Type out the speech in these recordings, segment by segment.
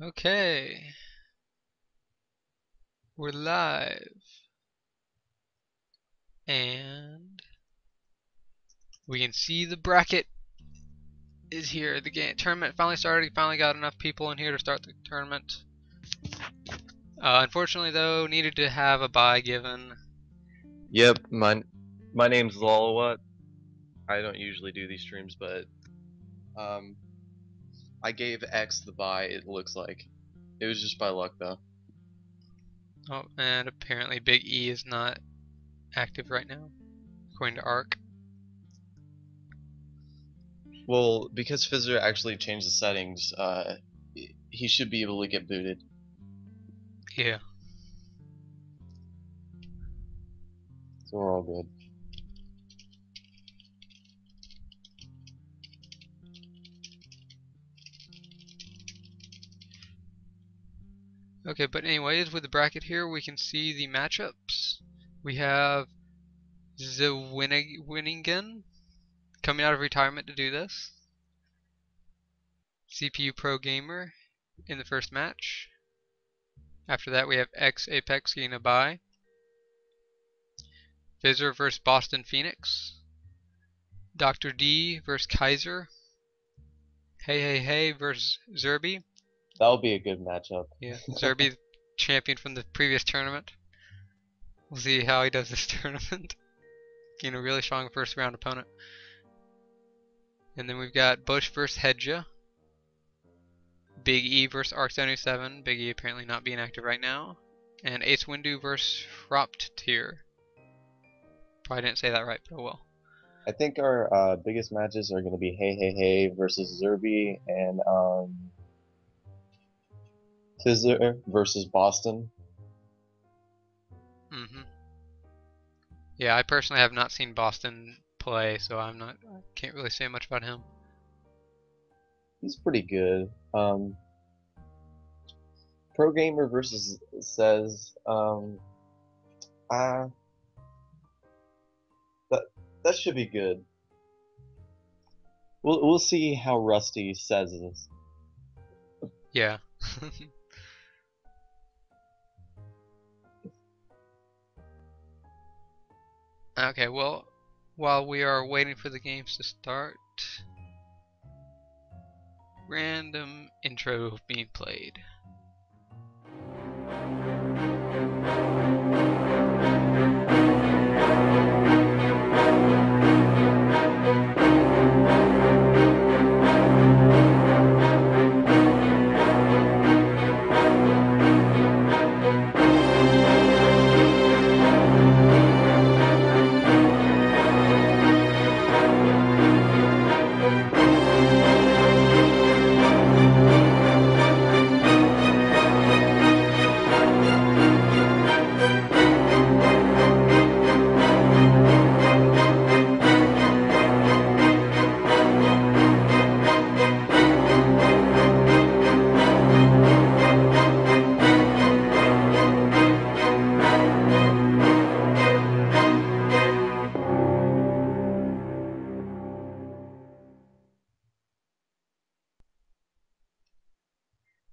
Okay, we're live, and we can see the bracket is here. The tournament finally started. We finally got enough people in here to start the tournament. Unfortunately, though, needed to have a bye given. Yep, my name's Lolowut. I don't usually do these streams, but I gave X the bye. It looks like it was just by luck, though. Oh, and apparently Big E is not active right now, according to Arc. Well, because Fizzer actually changed the settings, he should be able to get booted. Yeah. So we're all good. Okay, but anyways, with the bracket here, we can see the matchups. We have Winningen coming out of retirement to do this. CPU Pro Gamer in the first match. After that, we have X Apex getting a bye. Fizzer versus Boston Phoenix. Dr. D versus Kaiser. Heihei versus Zerby. That'll be a good matchup. Yeah, Zerby, champion from the previous tournament. We'll see how he does this tournament. Getting a really strong first round opponent. And then we've got Bush versus Hedra. Big E versus Arc 77. Big E apparently not being active right now. And Ace Windu versus Fropt Tier. Probably didn't say that right, but oh well. I think our biggest matches are going to be Heihei versus Zerby and Fizzer versus Boston. Yeah, I personally have not seen Boston play, so I can't really say much about him. He's pretty good. Pro Gamer versus says that should be good. We'll see how rusty says is. Yeah. Okay, well, while we are waiting for the games to start, random intro being played.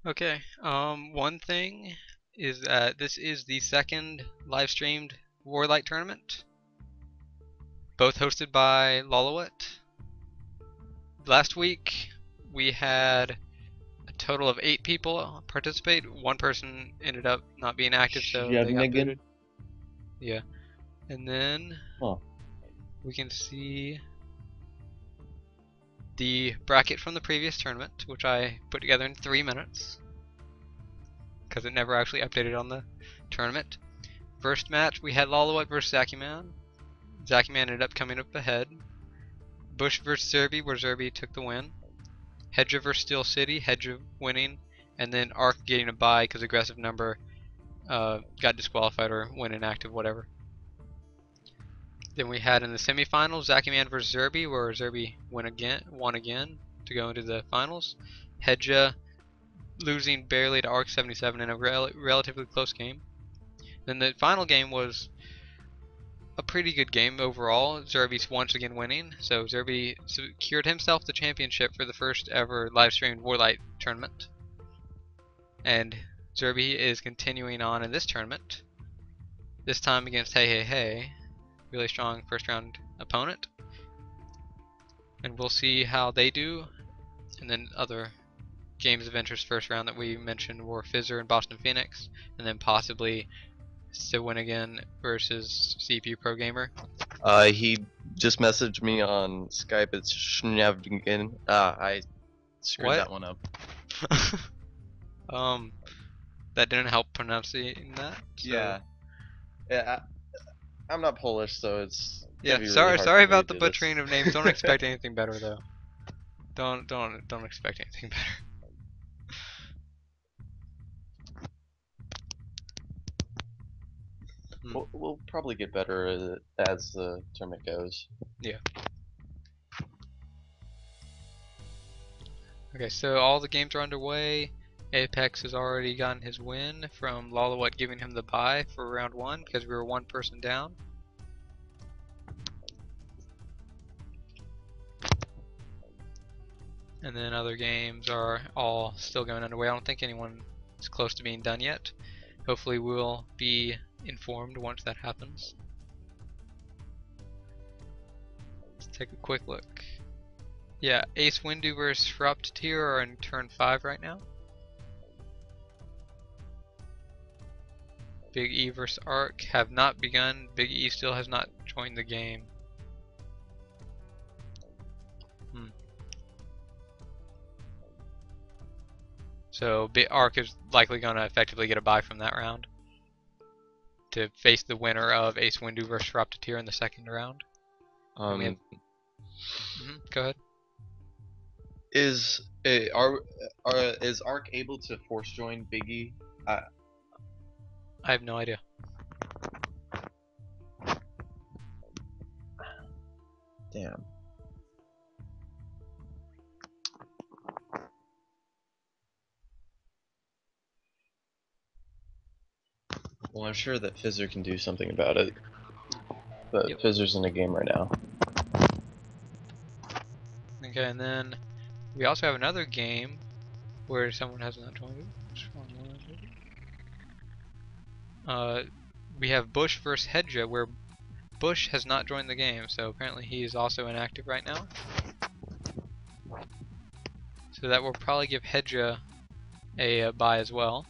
Okay, one thing is that this is the second live streamed WarLight tournament, both hosted by Lolowut. Last week we had a total of 8 people participate. One person ended up not being active, so they got booted. Yeah, and then we can see the bracket from the previous tournament, which I put together in 3 minutes because it never actually updated on the tournament. First match, we had Lolowut versus Zakiman. Zakiman ended up coming up ahead. Bush versus Zerby, where Zerby took the win. Hedra versus Steel City, Hedra winning. And then Arc getting a bye because aggressive number got disqualified or went inactive, whatever. Then we had in the semifinals, Zakiman versus Zerby, where Zerby won again to go into the finals. Hedra losing barely to Arc 77 in a relatively close game. Then the final game was a pretty good game overall. Zerby once again winning, so Zerby secured himself the championship for the first ever live streamed WarLight tournament. And Zerby is continuing on in this tournament. This time against Heihei. Really strong first round opponent. And we'll see how they do. And then other games of interest first round that we mentioned were Fizzer and Boston Phoenix. And then possibly Swinigan versus CPU Pro Gamer. He just messaged me on Skype. It's Schnavingen. I screwed What? that one up. That didn't help pronouncing that. So. Yeah. I'm not Polish, so it's Yeah. gonna be really Sorry. hard Sorry for me about to the do this. butchering of names. Don't expect anything better though. Don't expect anything better. We'll probably get better as the tournament goes. Yeah. Okay, so all the games are underway. Apex has already gotten his win from Lolowut giving him the bye for round 1 because we were one person down. And then other games are all still going underway. I don't think anyone is close to being done yet. Hopefully we'll be informed once that happens. Let's take a quick look. Yeah, Ace Windu versus Fruptitier are in turn 5 right now. Big E vs Arc have not begun. Big E still has not joined the game. So Arc is likely going to effectively get a bye from that round to face the winner of Ace Windu vs Fruptitier in the second round. Go ahead. Is Ark able to force join Big E? I have no idea. Damn. Well, I'm sure that Fizzer can do something about it. But Yep. Fizzer's in a game right now. Okay, and then we also have another game where someone has not joined it. We have Bush versus Hedra, where Bush has not joined the game, so apparently he is also inactive right now. So that will probably give Hedra a bye as well.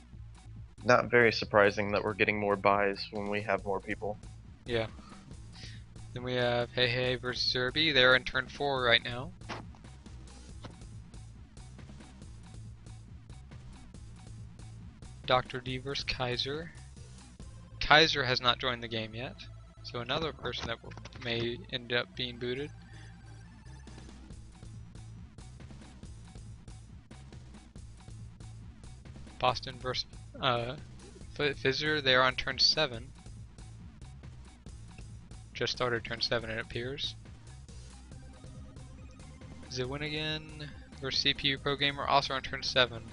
Not very surprising that we're getting more buys when we have more people. Yeah. Then we have Heihei versus Zerby. They're in turn 4 right now. Dr. D versus Kaiser. Kaiser has not joined the game yet, so another person that may end up being booted. Boston versus Fizzer. They are on turn 7. Just started turn 7, it appears. Zwinigan versus CPU Pro Gamer, also on turn 7.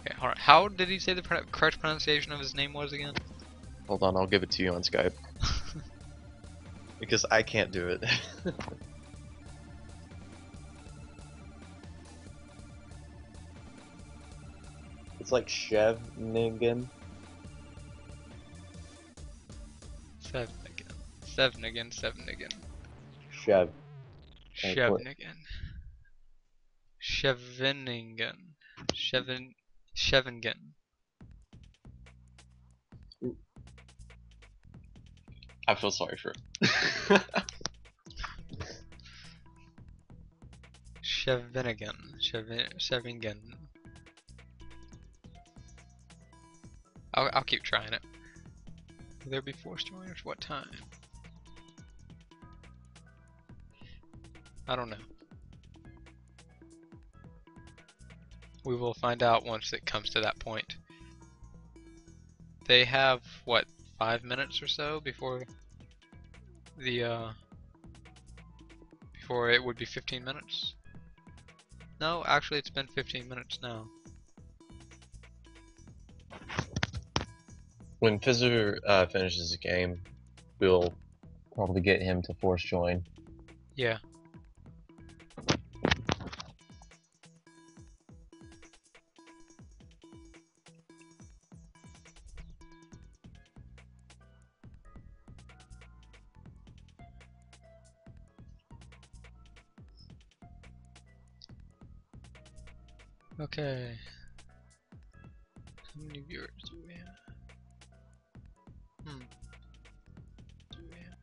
Okay, hold on. How did he say the correct pronunciation of his name was again? Hold on, I'll give it to you on Skype. Because I can't do it. It's like Chev Nigan. Sevnigan. Chev. Chevnigan. Chevingen. I feel sorry for him. Chevingen. I'll keep trying it. Will there be forced joiners? What time? I don't know. We will find out once it comes to that point. They have, what, 5 minutes or so before the, before it would be 15 minutes? No, actually it's been 15 minutes now. When Fizzer finishes the game, we'll probably get him to force join. Yeah. Okay. How many viewers do we have? Do we have?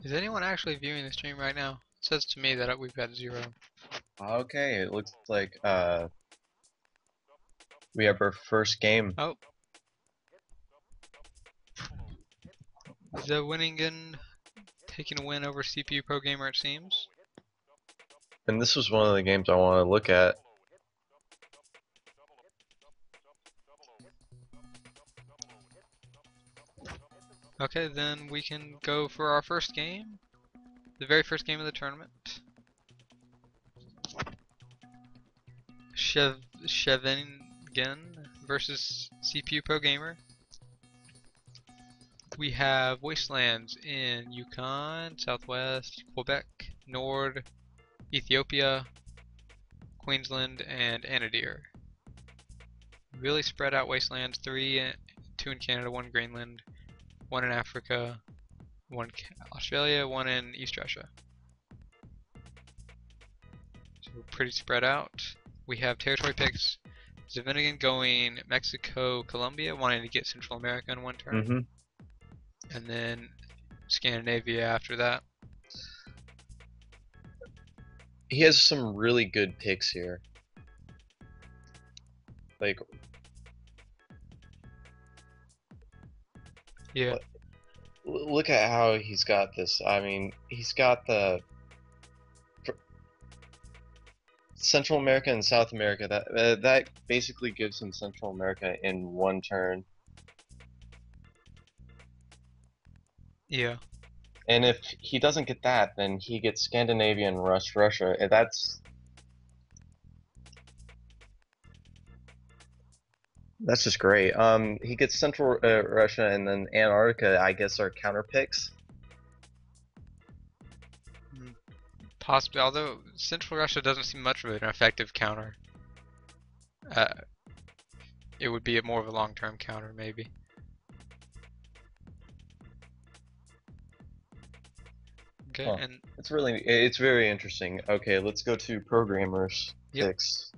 Is anyone actually viewing the stream right now? It says to me that we've got 0. Okay, it looks like we have our first game. Oh. The winning gun taking a win over CPU Pro Gamer, it seems. And this was one of the games I want to look at. Okay, then we can go for our first game. The very first game of the tournament. Chev versus CPU Pro Gamer. We have wastelands in Yukon, Southwest, Quebec, Nord, Ethiopia, Queensland, and Anadir. Really spread out wastelands, 2 in Canada, 1 in Greenland, 1 in Africa, 1 in Australia, 1 in East Russia. So we're pretty spread out. We have territory picks. Zavinigan going Mexico, Colombia, wanting to get Central America in one turn. And then Scandinavia after that. He has some really good picks here. Like, yeah. Look at how he's got this. I mean, he's got the Central America and South America. That basically gives him Central America in one turn. Yeah. And if he doesn't get that, then he gets Scandinavia and Russia. And that's just great. He gets Central Russia and then Antarctica, I guess, are counter picks. Possibly, although Central Russia doesn't seem much of an effective counter. It would be more of a long-term counter, maybe. Okay, Huh. and it's very interesting. Okay, let's go to programmers picks.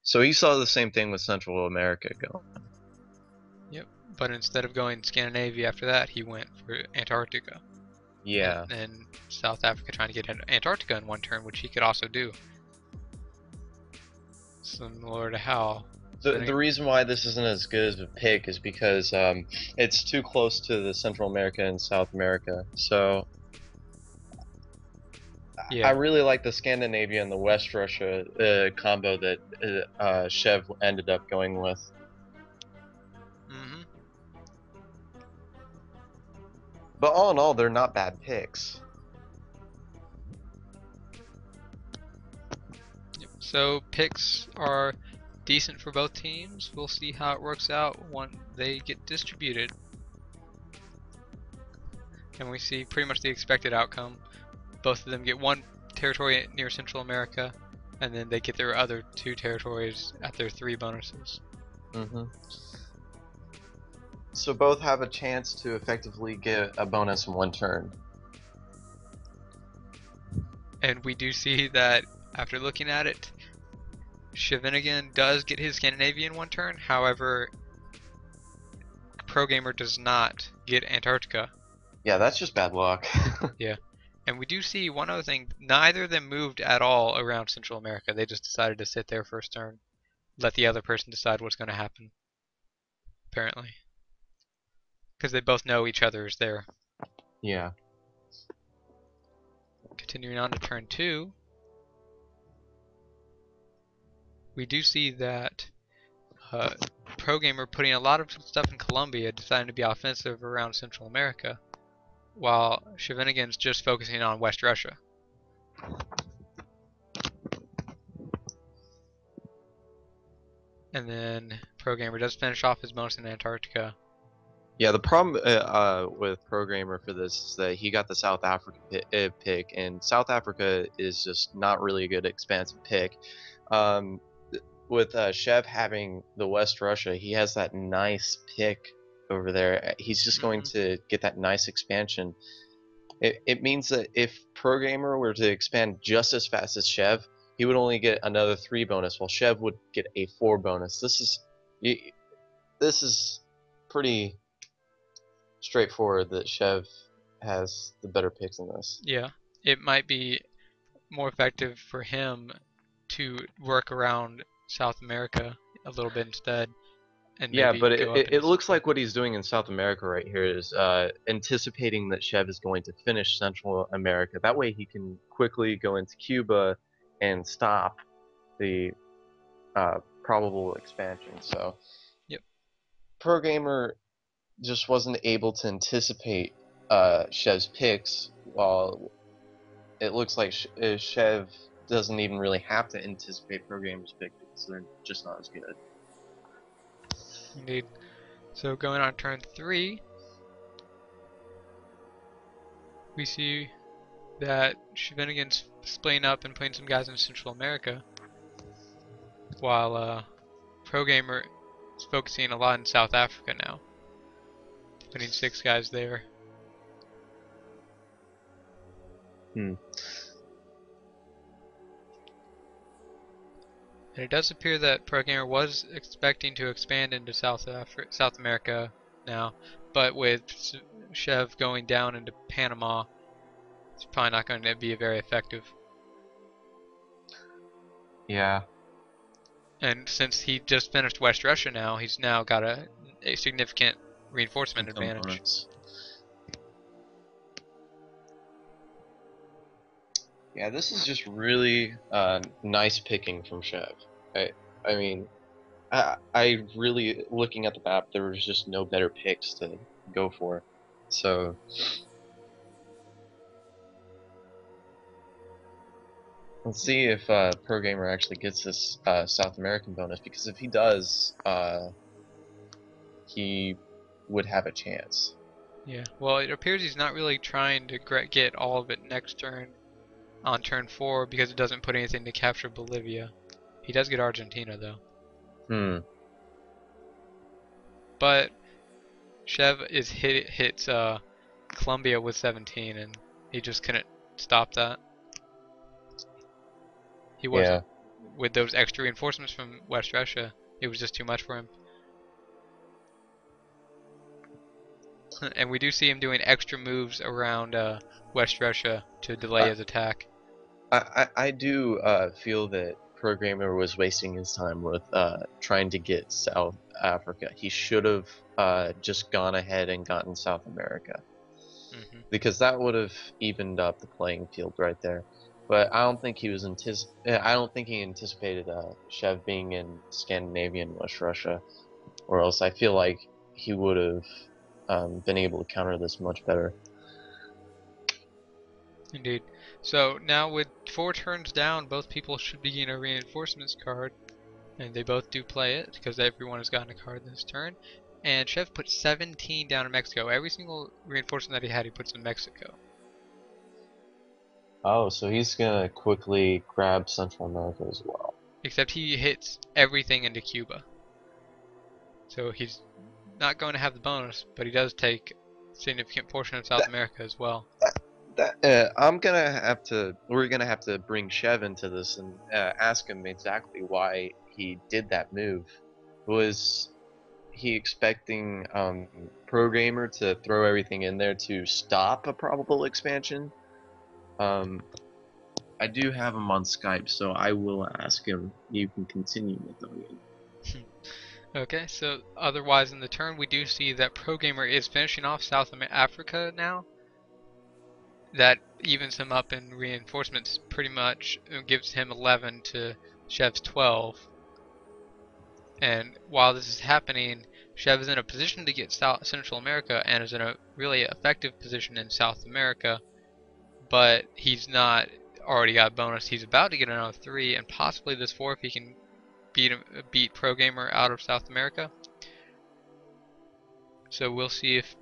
So he saw the same thing with Central America going. Yep, but instead of going Scandinavia after that, he went for Antarctica. Yeah. And South Africa trying to get Antarctica in one turn, which he could also do. Similar to how. The reason why this isn't as good as a pick is because it's too close to the Central America and South America. So yeah. I really like the Scandinavia and the West Russia combo that Chev ended up going with. But all in all, they're not bad picks. Yep. So picks are decent for both teams. We'll see how it works out when they get distributed. And we see pretty much the expected outcome. Both of them get 1 territory near Central America, and then they get their other 2 territories at their 3 bonuses. So both have a chance to effectively get a bonus in one turn. And we do see that after looking at it, Shevinigan does get his Scandinavian one turn, however, Pro Gamer does not get Antarctica. Yeah, that's just bad luck. Yeah. And we do see one other thing, neither of them moved at all around Central America. They just decided to sit there first turn. Let the other person decide what's going to happen. Apparently. Because they both know each other is there. Yeah. Continuing on to turn 2. We do see that Pro Gamer putting a lot of stuff in Colombia, deciding to be offensive around Central America, while Shevinigan's just focusing on West Russia. And then Pro Gamer does finish off his bonus in Antarctica. Yeah, the problem with Programmer for this is that he got the South Africa pick, and South Africa is just not really a good expansive pick. With Chev having the West Russia, he has that nice pick over there. He's just going to get that nice expansion. It means that if Programmer were to expand just as fast as Chev, he would only get another 3 bonus, while Chev would get a 4 bonus. This is pretty straightforward that Chev has the better picks in this. Yeah, it might be more effective for him to work around South America a little bit instead, and Yeah, maybe but go up it looks like what he's doing in South America right here is anticipating that Chev is going to finish Central America. That way he can quickly go into Cuba and stop the probable expansion. So, Yep. Pro Gamer just wasn't able to anticipate Chev's picks, while it looks like Chev doesn't even really have to anticipate Pro Gamer's pick because they're just not as good. Indeed. So going on turn 3, we see that Shenanigan's splitting up and putting some guys in Central America, while Pro Gamer is focusing a lot in South Africa now, putting 6 guys there. Hmm. And it does appear that Pro Gamer was expecting to expand into South America now, but with Chev going down into Panama, it's probably not going to be very effective. Yeah. And since he just finished West Russia now, he's now got a significant reinforcement advantage. Yeah, this is just really nice picking from Chev. I mean, I really, looking at the map, there was just no better picks to go for. So, let's see if Pro Gamer actually gets this South American bonus, because if he does, he would have a chance. Yeah, well, it appears he's not really trying to get all of it next turn on turn 4 because it doesn't put anything to capture Bolivia. He does get Argentina though. But Chev hits Colombia with 17, and he just couldn't stop that. He wasn't with those extra reinforcements from West Russia. It was just too much for him. And we do see him doing extra moves around West Russia to delay his attack. I do feel that Programmer was wasting his time with trying to get South Africa. He should have just gone ahead and gotten South America, because that would have evened up the playing field right there. But I don't think he was I don't think he anticipated Chev being in Scandinavian West Russia, or else I feel like he would have been able to counter this much better. Indeed. So now with 4 turns down, both people should be getting a reinforcements card, and they both do play it because everyone has gotten a card this turn. And Chev put 17 down in Mexico. Every single reinforcement that he had, he puts in Mexico. Oh, so he's gonna quickly grab Central America as well. Except he hits everything into Cuba. So he's not going to have the bonus, but he does take a significant portion of South America as well. We're gonna have to bring Chev into this and ask him exactly why he did that move. Was he expecting Programmer to throw everything in there to stop a probable expansion? I do have him on Skype, so I will ask him. You can continue, Mythonian. Okay, so otherwise in the turn, we do see that Programmer is finishing off South Africa now. That evens him up in reinforcements pretty much, gives him 11 to Chev's 12. And while this is happening, Chev is in a position to get Central America and is in a really effective position in South America, but he's not already got a bonus. He's about to get another 3 and possibly this 4 if he can beat Pro Gamer out of South America. So we'll see if,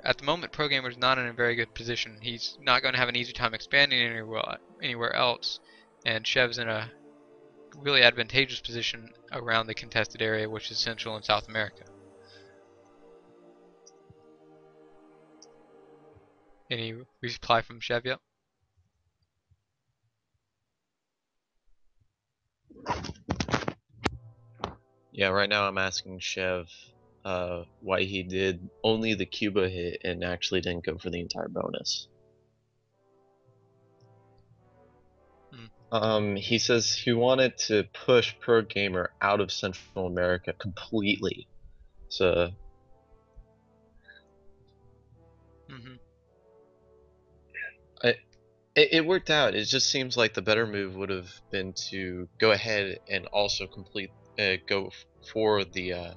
at the moment, Pro Gamer is not in a very good position. He's not going to have an easy time expanding anywhere else, and Chev's in a really advantageous position around the contested area, which is Central and South America. Any reply from Chev yet? Yeah, right now I'm asking Chev why he did only the Cuba hit and actually didn't go for the entire bonus. He says he wanted to push Pro Gamer out of Central America completely. So Mm-hmm. it worked out. It just seems like the better move would have been to go ahead and also go for the.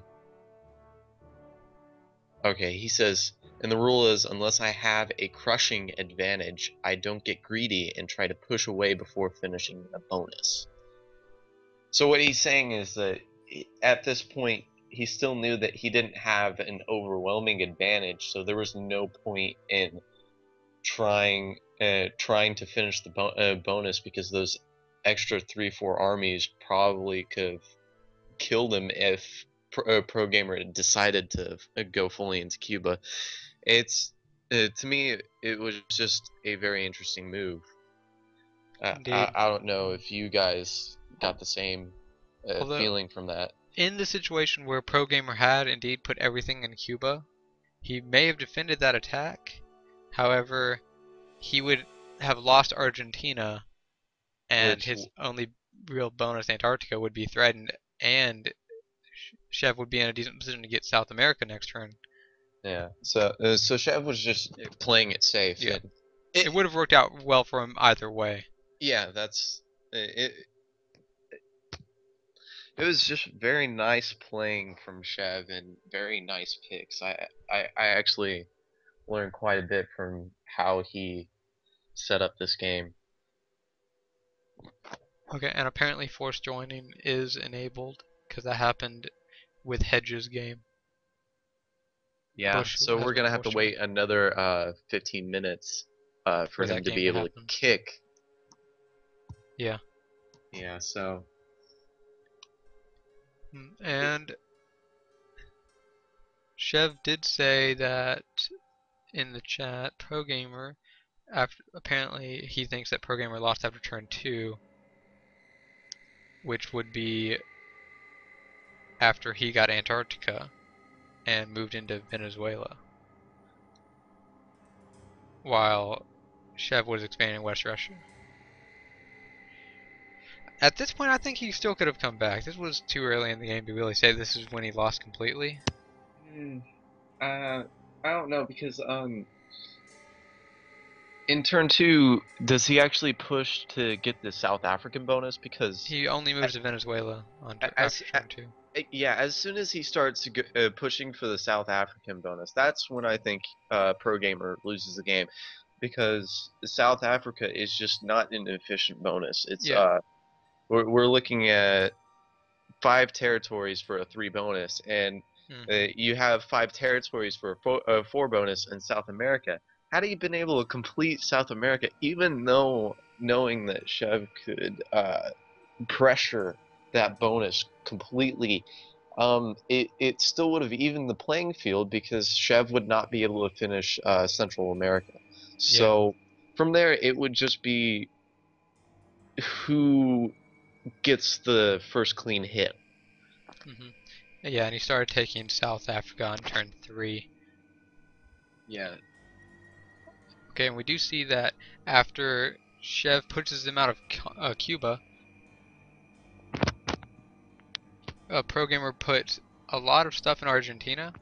Okay, he says, and the rule is unless I have a crushing advantage, I don't get greedy and try to push away before finishing a bonus. So what he's saying is that at this point, he still knew that he didn't have an overwhelming advantage, so there was no point in trying to finish the bonus because those extra 3-4 armies probably could have killed him if Pro Gamer decided to go fully into Cuba. It's to me, it was just a very interesting move. Indeed. I don't know if you guys got the same Although, feeling from that. in the situation where Pro Gamer had indeed put everything in Cuba, he may have defended that attack. However, he would have lost Argentina, and Which his only real bonus, Antarctica, would be threatened, and Chev would be in a decent position to get South America next turn. Yeah, so Chev was just playing it safe, Yeah, and it would have worked out well for him either way. yeah, that's it. It was just very nice playing from Chev and very nice picks. I actually learned quite a bit from how he set up this game. Okay, and apparently force joining is enabled because that happened with Hedge's game. Yeah, Bush so has we're been gonna have to force joined wait another 15 minutes for for him that to game be to able to happen. kick. Yeah. Yeah, so And Chev did say that in the chat, Pro Gamer, after apparently he thinks that Pro Gamer lost after turn 2, which would be after he got Antarctica and moved into Venezuela, while Chev was expanding West Russia. At this point, I think he still could have come back. This was too early in the game to really say this is when he lost completely. mm, I don't know because in turn two, does he actually push to get the South African bonus? Because He only moves to Venezuela on as after turn 2. yeah, as soon as he starts pushing for the South African bonus, that's when I think Pro Gamer loses the game, because South Africa is just not an efficient bonus. It's Yeah. we're looking at 5 territories for a 3 bonus, and you have 5 territories for a 4 bonus in South America. Had he been able to complete South America, even though knowing that Chev could pressure that bonus completely, it still would have evened the playing field because Chev would not be able to finish Central America. Yeah. So from there, it would just be who gets the first clean hit. hmm Yeah, and he started taking South Africa on turn 3. Yeah. Okay, and we do see that after Chev pushes him out of Cuba, Pro Gamer put a lot of stuff in Argentina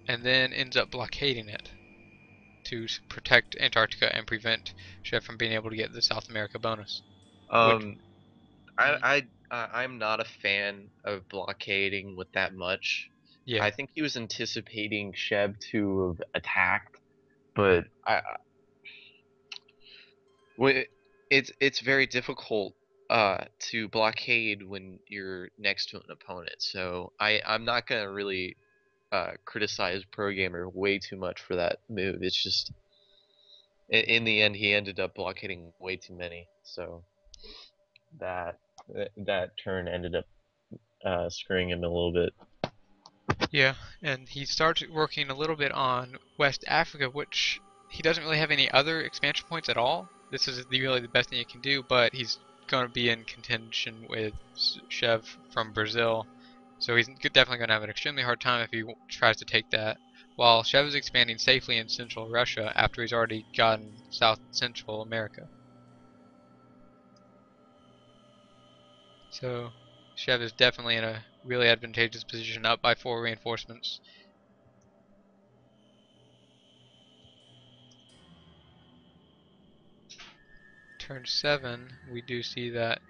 and then ends up blockading it to protect Antarctica and prevent Chev from being able to get the South America bonus. Which, Um, mhm, I'm not a fan of blockading with that much. yeah, I think he was anticipating Sheb to have attacked, but it's very difficult to blockade when you're next to an opponent. So I'm not gonna really criticize Pro Gamer way too much for that move. It's just in the end he ended up blockading way too many. So that that turn ended up screwing him a little bit. yeah, and he starts working a little bit on West Africa, which he doesn't really have any other expansion points at all. This is really the best thing he can do, but he's going to be in contention with Chev from Brazil, so he's definitely going to have an extremely hard time if he tries to take that. While Chev is expanding safely in Central Russia after he's already gotten South Central America. So Chev is definitely in a really advantageous position, up by 4 reinforcements. Turn 7, we do see that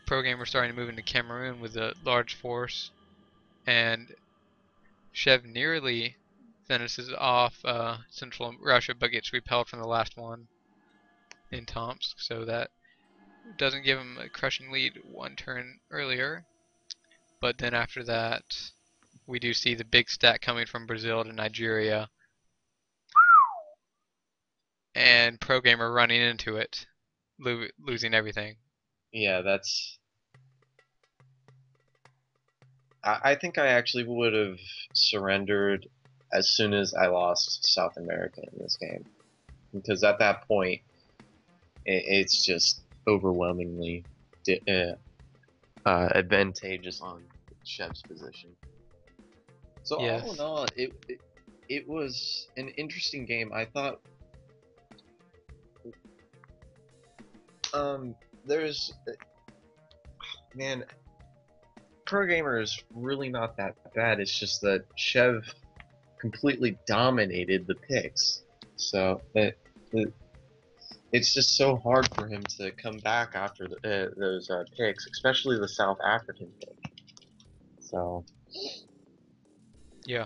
Pro Gamer starting to move into Cameroon with a large force, and Chev nearly finishes off Central Russia, but gets repelled from the last one in Tomsk, so that doesn't give him a crushing lead 1 turn earlier. But then after that, we do see the big stack coming from Brazil to Nigeria, and Pro Gamer running into it, losing everything. Yeah, that's. I think I actually would have surrendered as soon as I lost South America in this game, because at that point, it's just overwhelmingly advantageous on Chev's position. So Yes. all in all, it was an interesting game. I thought there's man, Pro Gamer is really not that bad. It's just that Chev completely dominated the picks, so it's just so hard for him to come back after those picks, especially the South African pick. So Yeah.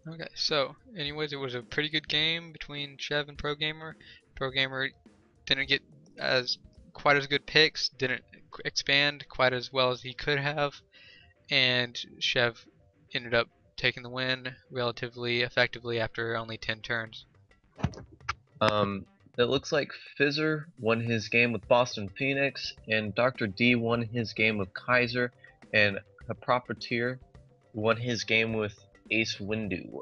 Okay, so anyways, it was a pretty good game between Chev and Pro Gamer. Pro Gamer didn't get quite as good picks, didn't expand quite as well as he could have, and Chev ended up taking the win relatively effectively after only 10 turns. it looks like Fizzer won his game with Boston Phoenix, and Dr. D won his game with Kaiser, and Profiteer won his game with Ace Windu.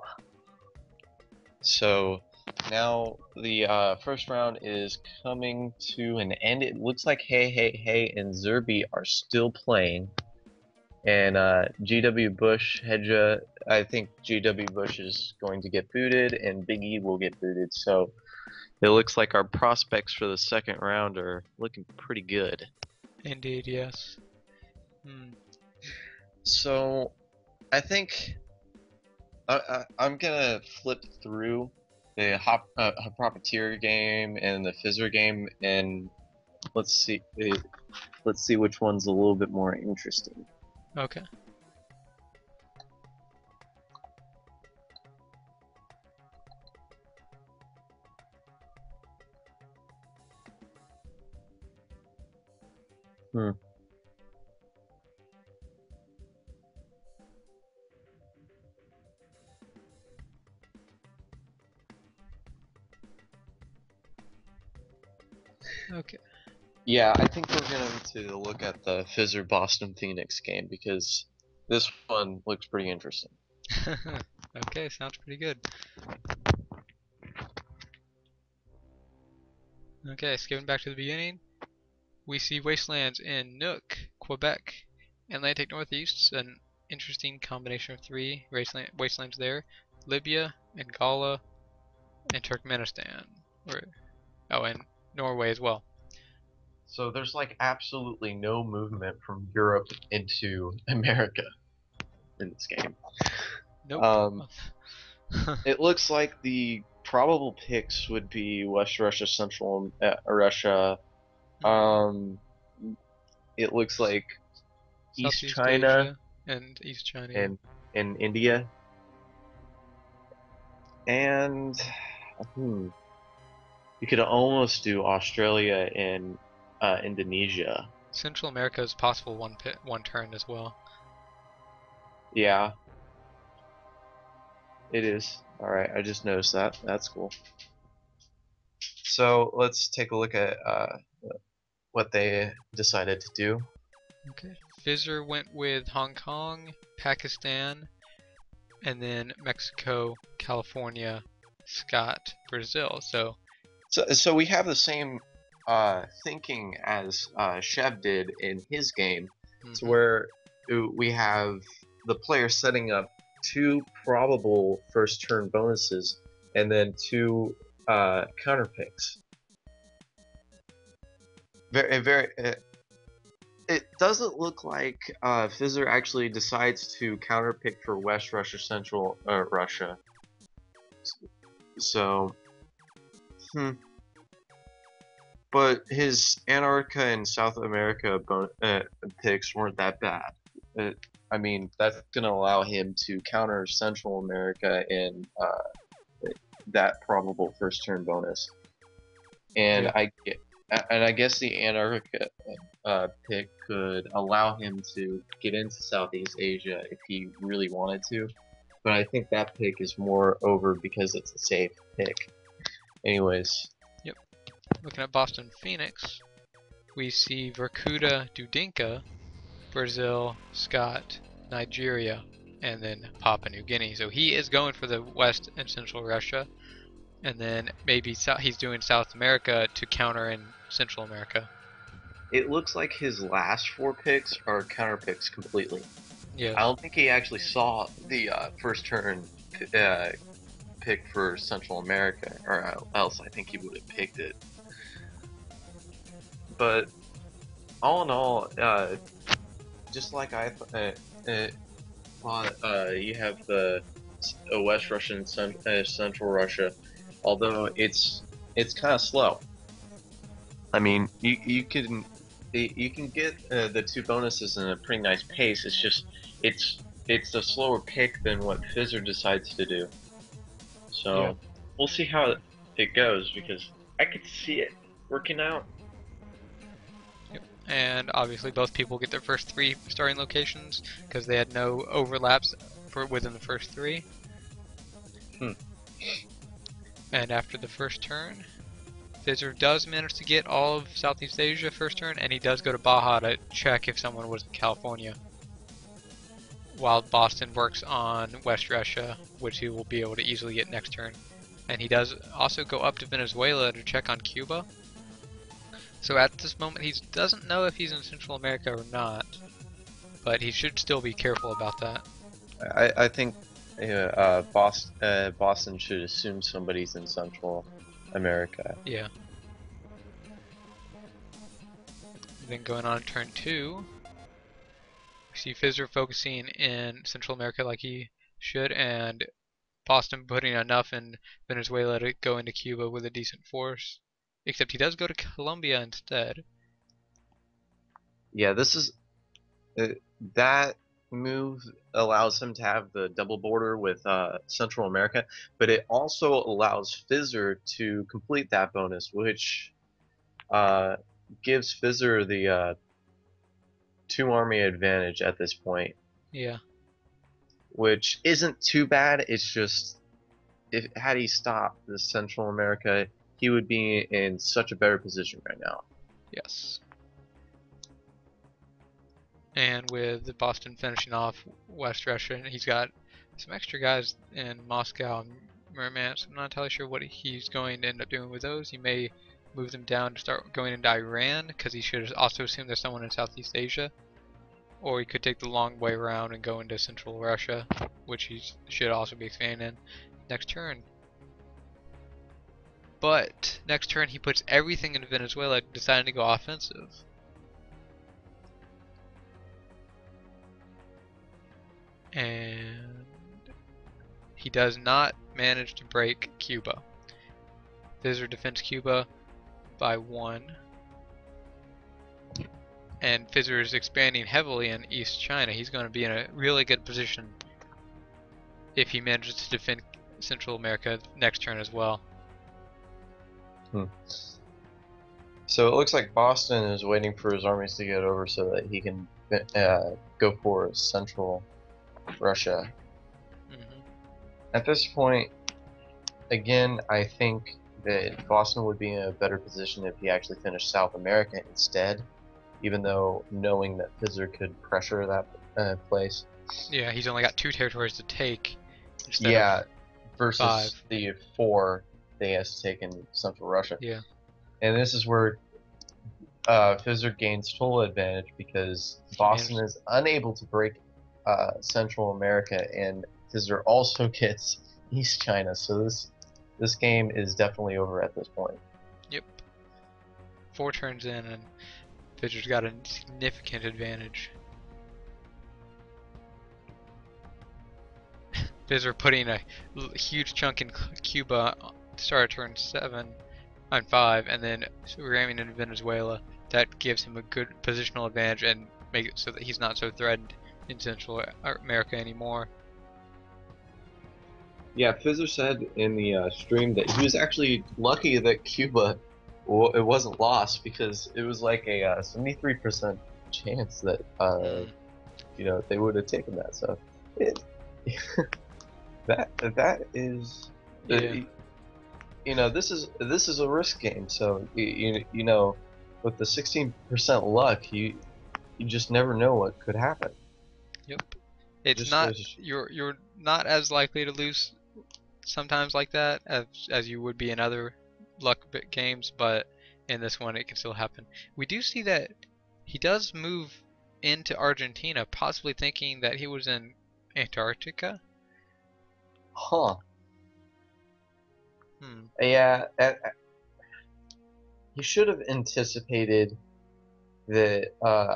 So now the first round is coming to an end. It looks like Heihei and Zerby are still playing, and GW Bush, Hedra, I think GW Bush is going to get booted, and Big E will get booted. So it looks like our prospects for the second round are looking pretty good. Indeed, yes. So I think I'm gonna flip through the Profiteer game and the Fizzer game, and let's see which one's a little bit more interesting. Okay. Okay. Yeah, I think we're going to look at the Fizzer Boston Phoenix game because this one looks pretty interesting. Okay, sounds pretty good. Okay, skipping back to the beginning, we see wastelands in Nook, Quebec, Atlantic Northeast, an interesting combination of 3 wastelands there, Libya, Angola, and Turkmenistan, and Norway as well. So there's like absolutely no movement from Europe into America in this game. Nope. It looks like the probable picks would be West Russia, Central Russia. It looks like East Southeast China Asia and East China and India. And you could almost do Australia and Indonesia. Central America is possible one turn as well. Yeah, it is. All right, I just noticed that. That's cool. So let's take a look at what they decided to do. Okay. Fizzer went with Hong Kong, Pakistan, and then Mexico, California, Scott, Brazil. So we have the same thinking as Chev did in his game, to where we have the player setting up 2 probable first turn bonuses and then 2 counter picks. It doesn't look like Fizzer actually decides to counter pick for West Russia, Central Russia. So, but his Antarctica and South America picks weren't that bad. I mean, that's going to allow him to counter Central America in that probable first turn bonus. And I guess the Antarctica pick could allow him to get into Southeast Asia if he really wanted to. But I think that pick is more over because it's a safe pick. Anyways. Yep. Looking at Boston Phoenix, we see Vorkuta Dudinka, Brazil, Scott, Nigeria, and then Papua New Guinea. So he is going for the West and Central Russia, and then maybe he's doing South America to counter in Central America. It looks like his last 4 picks are counter picks completely. Yeah. I don't think he actually saw the first turn pick for Central America, or else I think he would have picked it. But all in all, just like I thought, you have the West Russia and Central Russia, although it's kind of slow. I mean, you can get the 2 bonuses in a pretty nice pace. It's just it's a slower pick than what Fizzer decides to do. So we'll see how it goes, because I could see it working out. Yep. And obviously both people get their first 3 starting locations because they had no overlaps within the first 3. And after the first turn, Fizzer does manage to get all of Southeast Asia first turn, and he does go to Baja to check if someone was in California. While Boston works on West Russia, which he will be able to easily get next turn. And he does also go up to Venezuela to check on Cuba. So at this moment, he doesn't know if he's in Central America or not, but he should still be careful about that. I think Boston should assume somebody's in Central America. Yeah. And then going on to turn 2, we see Fizzer focusing in Central America like he should, and Boston putting enough in Venezuela to go into Cuba with a decent force. Except he does go to Colombia instead. Yeah, this is that move allows him to have the double border with Central America, but it also allows Fizzer to complete that bonus, which gives Fizzer the 2 army advantage at this point. Yeah. Which isn't too bad. It's just, had he stopped the Central America, he would be in such a better position right now. Yes. And with the Boston finishing off West Russia, he's got some extra guys in Moscow and Murmansk. I'm not entirely sure what he's going to end up doing with those. He may move them down to start going into Iran, because he should also assume there's someone in Southeast Asia. Or he could take the long way around and go into Central Russia, which he should also be expanding in next turn. But next turn he puts everything into Venezuela, deciding to go offensive. And he does not manage to break Cuba. Fizzer defends Cuba by 1. And Fizzer is expanding heavily in East China. He's going to be in a really good position if he manages to defend Central America next turn as well. So it looks like Boston is waiting for his armies to get over so that he can go for Central Russia. At this point, again, I think that Boston would be in a better position if he actually finished South America instead, even though knowing that Fizzer could pressure that place. Yeah, he's only got 2 territories to take. Yeah, versus 5. the 4 they has taken Central Russia. Yeah. And this is where Fizzer gains total advantage because Boston is unable to break Central America, and Fizzer also gets East China. So this game is definitely over at this point. Yep. 4 turns in, and Fizzer's got a significant advantage. Fizzer putting a huge chunk in Cuba to start turn 7 on 5, and then ramming into Venezuela. That gives him a good positional advantage and make it so that he's not so threatened in Central America anymore. Yeah, Fizzer said in the stream that he was actually lucky that Cuba it wasn't lost, because it was like a 73% chance that they would have taken that. So it, that is this is a risk game. So with the 16% luck, you just never know what could happen. Yep. It's not you're not as likely to lose sometimes like that as you would be in other luck games, but in this one it can still happen. We do see that he does move into Argentina, possibly thinking that he was in Antarctica. Huh. Hmm. Yeah, he should have anticipated that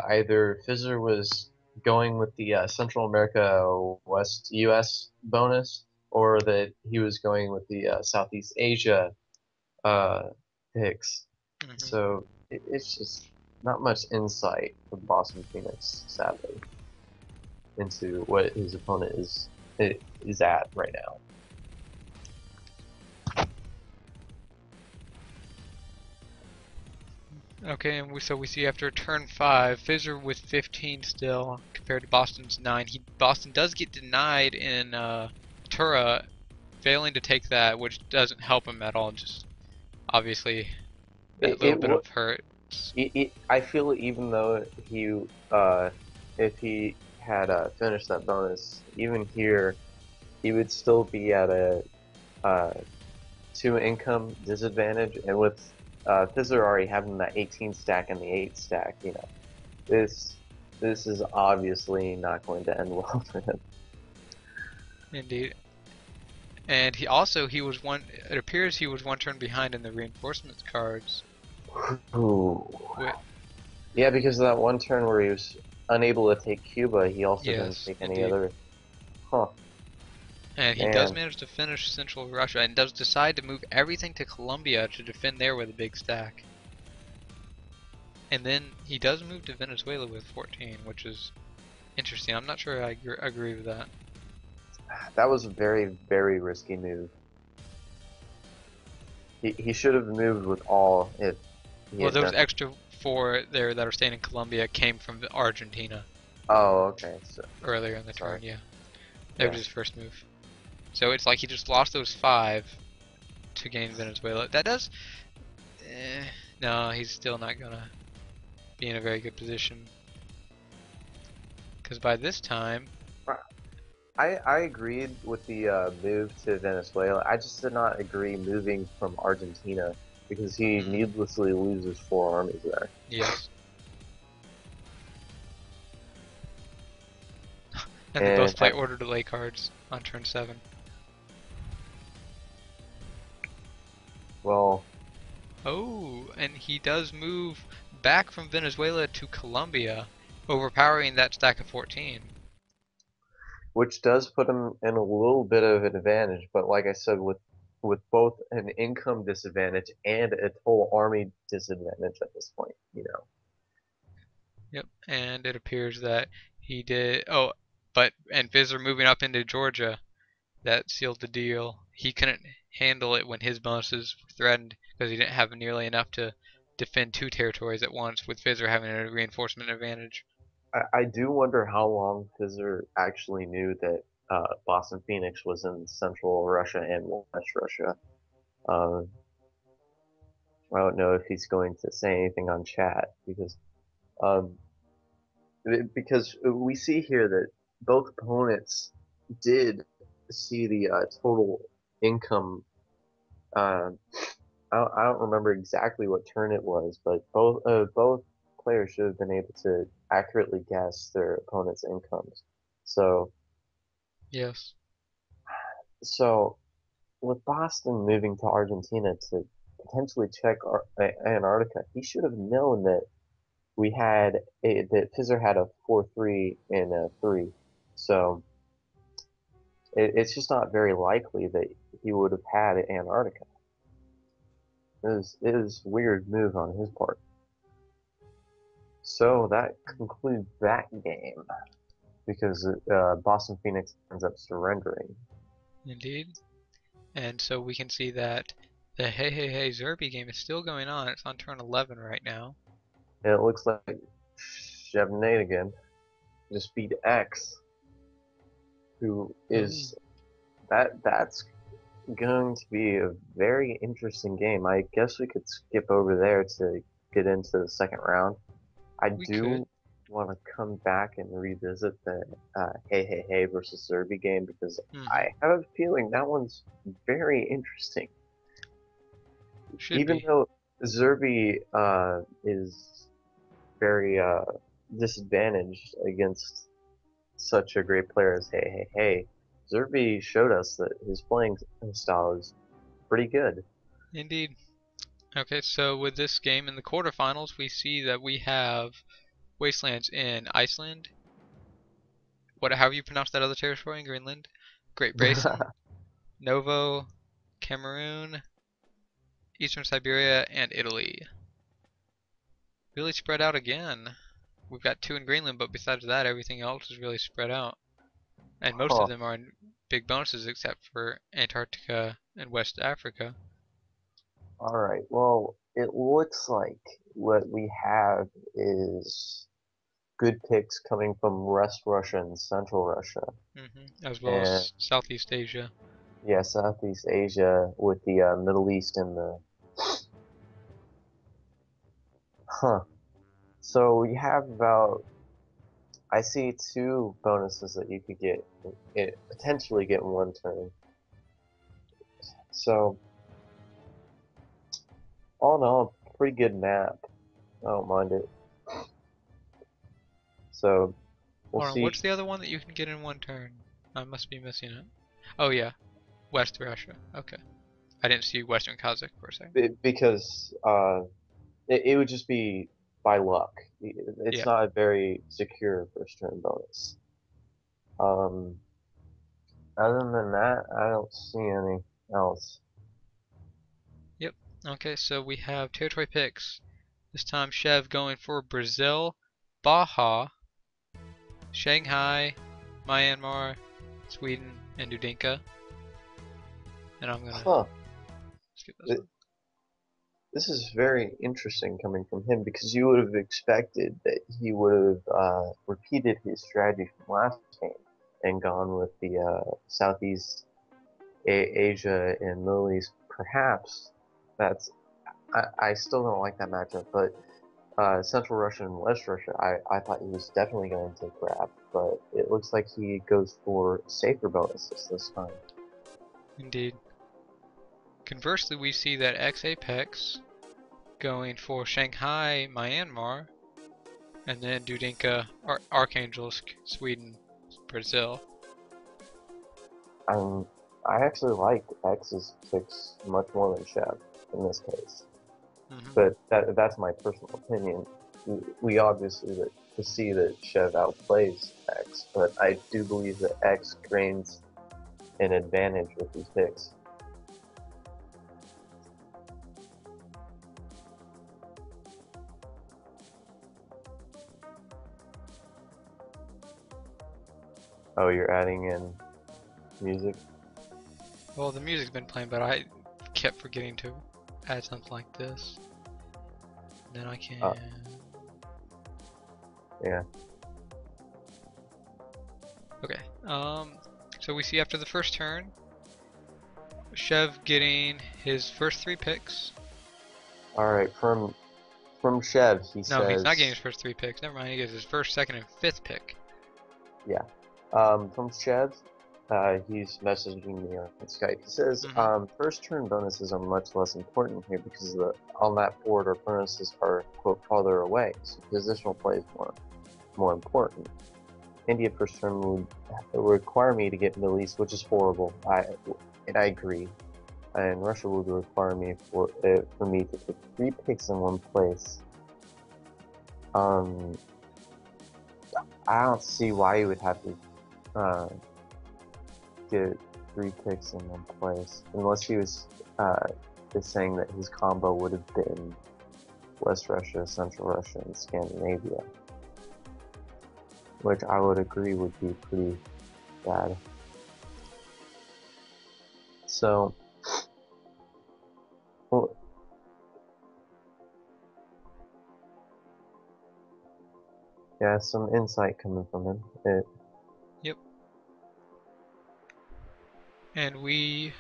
either Fizzer was going with the Central America West U.S. bonus, or that he was going with the Southeast Asia picks. So it's just not much insight from Boston Phoenix, sadly, into what his opponent is at right now. Okay, and so we see after turn 5, Fizzer with 15 still compared to Boston's 9. Boston does get denied in Tura, failing to take that, which doesn't help him at all. Just obviously that little bit of hurt. I feel even though if he had finished that bonus, even here, he would still be at a 2 income disadvantage, and with Fizzer already having that 18 stack and the 8 stack, this is obviously not going to end well for him. Indeed. And he was one. It appears he was 1 turn behind in the reinforcements cards. Ooh. Yeah, because of that 1 turn where he was unable to take Cuba, he also didn't take any other. Huh. And he does manage to finish Central Russia, and does decide to move everything to Colombia to defend there with a big stack. And then he does move to Venezuela with 14, which is interesting. I'm not sure I agree with that. That was a very, very risky move. He should have moved with all. Well, those extra 4 there that are staying in Colombia came from Argentina. Oh, okay. So, earlier in the turn, yeah. That was his first move. So it's like he just lost those 5 to gain Venezuela. That does... no, he's still not gonna be in a very good position. Because by this time... I agreed with the move to Venezuela. I just did not agree moving from Argentina, because he needlessly loses 4 armies there. Yes. And they both play order delay cards on turn 7. Well... Oh, and he does move back from Venezuela to Colombia, overpowering that stack of 14. Which does put him in a little bit of an advantage, but like I said, with both an income disadvantage and a total army disadvantage at this point, Yep, and it appears that he did... Oh, and Fizzer moving up into Georgia, that sealed the deal. He couldn't handle it when his bonuses were threatened, because he didn't have nearly enough to defend 2 territories at once, with Fizzer having a reinforcement advantage. I do wonder how long Fizzer actually knew that Boston Phoenix was in Central Russia and West Russia. I don't know if he's going to say anything on chat, because we see here that both opponents did see the total income. Uh, I don't remember exactly what turn it was, but both players should have been able to accurately guess their opponent's incomes. So Yes. so with Boston moving to Argentina to potentially check Antarctica, he should have known that that Fizzer had a 4-3 and a 3. So it's just not very likely that he would have had Antarctica. It was a weird move on his part. So that concludes that game because Boston Phoenix ends up surrendering. Indeed. And so we can see that the Heihei Zerby game is still going on. It's on turn 11 right now. And it looks like Chev again just beat X, who Ooh. is that's going to be a very interesting game. I guess we could skip over there to get into the second round. I We could. do want to come back and revisit the Heihei versus Zerby game because Mm-hmm. I have a feeling that one's very interesting. Should Even be. though Zerby is very disadvantaged against such a great player as Heihei, Zerby showed us that his playing style is pretty good. Indeed. Okay, so with this game in the quarterfinals, we see that we have Wastelands in Iceland. How have you pronounced that other territory in Greenland? Great Basin, Novo, Cameroon, Eastern Siberia, and Italy. Really spread out again. We've got 2 in Greenland, but besides that, everything else is really spread out. And most of Huh. them are in big bonuses except for Antarctica and West Africa. All right. Well, it looks like what we have is good picks coming from West Russia and Central Russia, As well and as Southeast Asia. yeah, Southeast Asia with the Middle East and the huh. So we have about I see 2 bonuses that you could potentially get in one turn. So all in all, pretty good map. I don't mind it. So we'll Hold on, see what's the other one that you can get in one turn? I must be missing it. Oh yeah, West Russia. Okay. I didn't see Western Kazakh for a second. because it would just be by luck. It's Yeah. not a very secure first turn bonus. Um, Other than that, I don't see any else. Yep. Okay, so we have territory picks. This time Chev going for Brazil, Baja, Shanghai, Myanmar, Sweden, and Dudinka. And I'm gonna Huh. skip this Th- one. This is very interesting coming from him because you would have expected that he would have repeated his strategy from last game and gone with the Southeast Asia and Middle East. Perhaps that's I still don't like that matchup, but Central Russia and West Russia, I thought he was definitely going to grab, but it looks like he goes for safer bonuses this time. Indeed. Conversely, we see that X-Apex going for Shanghai, Myanmar, and then Dudinka, Archangelisk, Sweden, Brazil. I'm, I actually like X's picks much more than Chev in this case, Hmm. but that's my personal opinion. We obviously to see that Chev outplays X, but I do believe that X gains an advantage with these picks. Oh, you're adding in music? Well, the music's been playing, but I kept forgetting to add something like this. And then I can. Uh, yeah. Okay. So we see after the first turn, Chev getting his first 3 picks. All right. From Chev, he No, he's not getting says, his first 3 picks. Never mind. He gets his first, second, and fifth pick. yeah. From Chev, He's messaging me on Skype. He says, first turn bonuses are much less important here because on that board our bonuses are, quote, farther away, so positional play is more important. India first turn would require me to get Middle East, which is horrible. I agree. And Russia would require me for me to put 3 picks in one place. I don't see why you would have to get 3 picks in one place, unless he was just saying that his combo would have been West Russia, Central Russia, and Scandinavia, which I would agree would be pretty bad. So, well, yeah, some insight coming from him. Yep. And we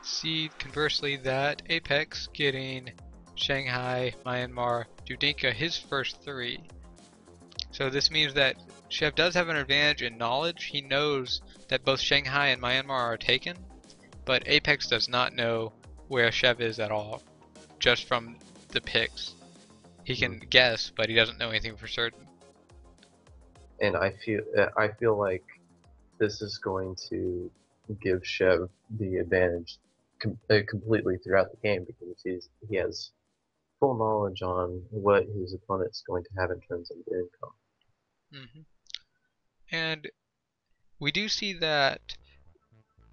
see conversely that Apex getting Shanghai, Myanmar, Dudinka his first 3. So this means that Chev does have an advantage in knowledge. He knows that both Shanghai and Myanmar are taken, but Apex does not know where Chev is at all, just from the picks. He can guess, but he doesn't know anything for certain. And I feel like this is going to give Chev the advantage completely throughout the game, because he has full knowledge on what his opponent's going to have in terms of income. And we do see that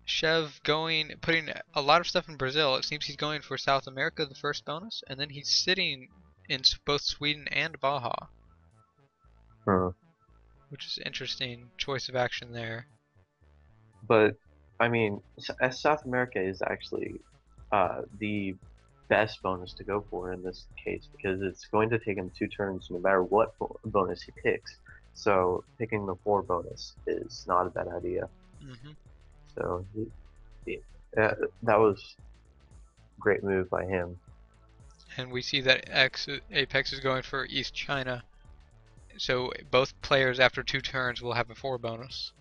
Chev putting a lot of stuff in Brazil. It seems he's going for South America, the first bonus, and then he's sitting in both Sweden and Baja. Which is interesting choice of action there. But, I mean, South America is actually the best bonus to go for in this case, because it's going to take him 2 turns no matter what bonus he picks. So picking the 4 bonus is not a bad idea. So that was a great move by him. And we see that Apex is going for East China. So both players after 2 turns will have a 4 bonus.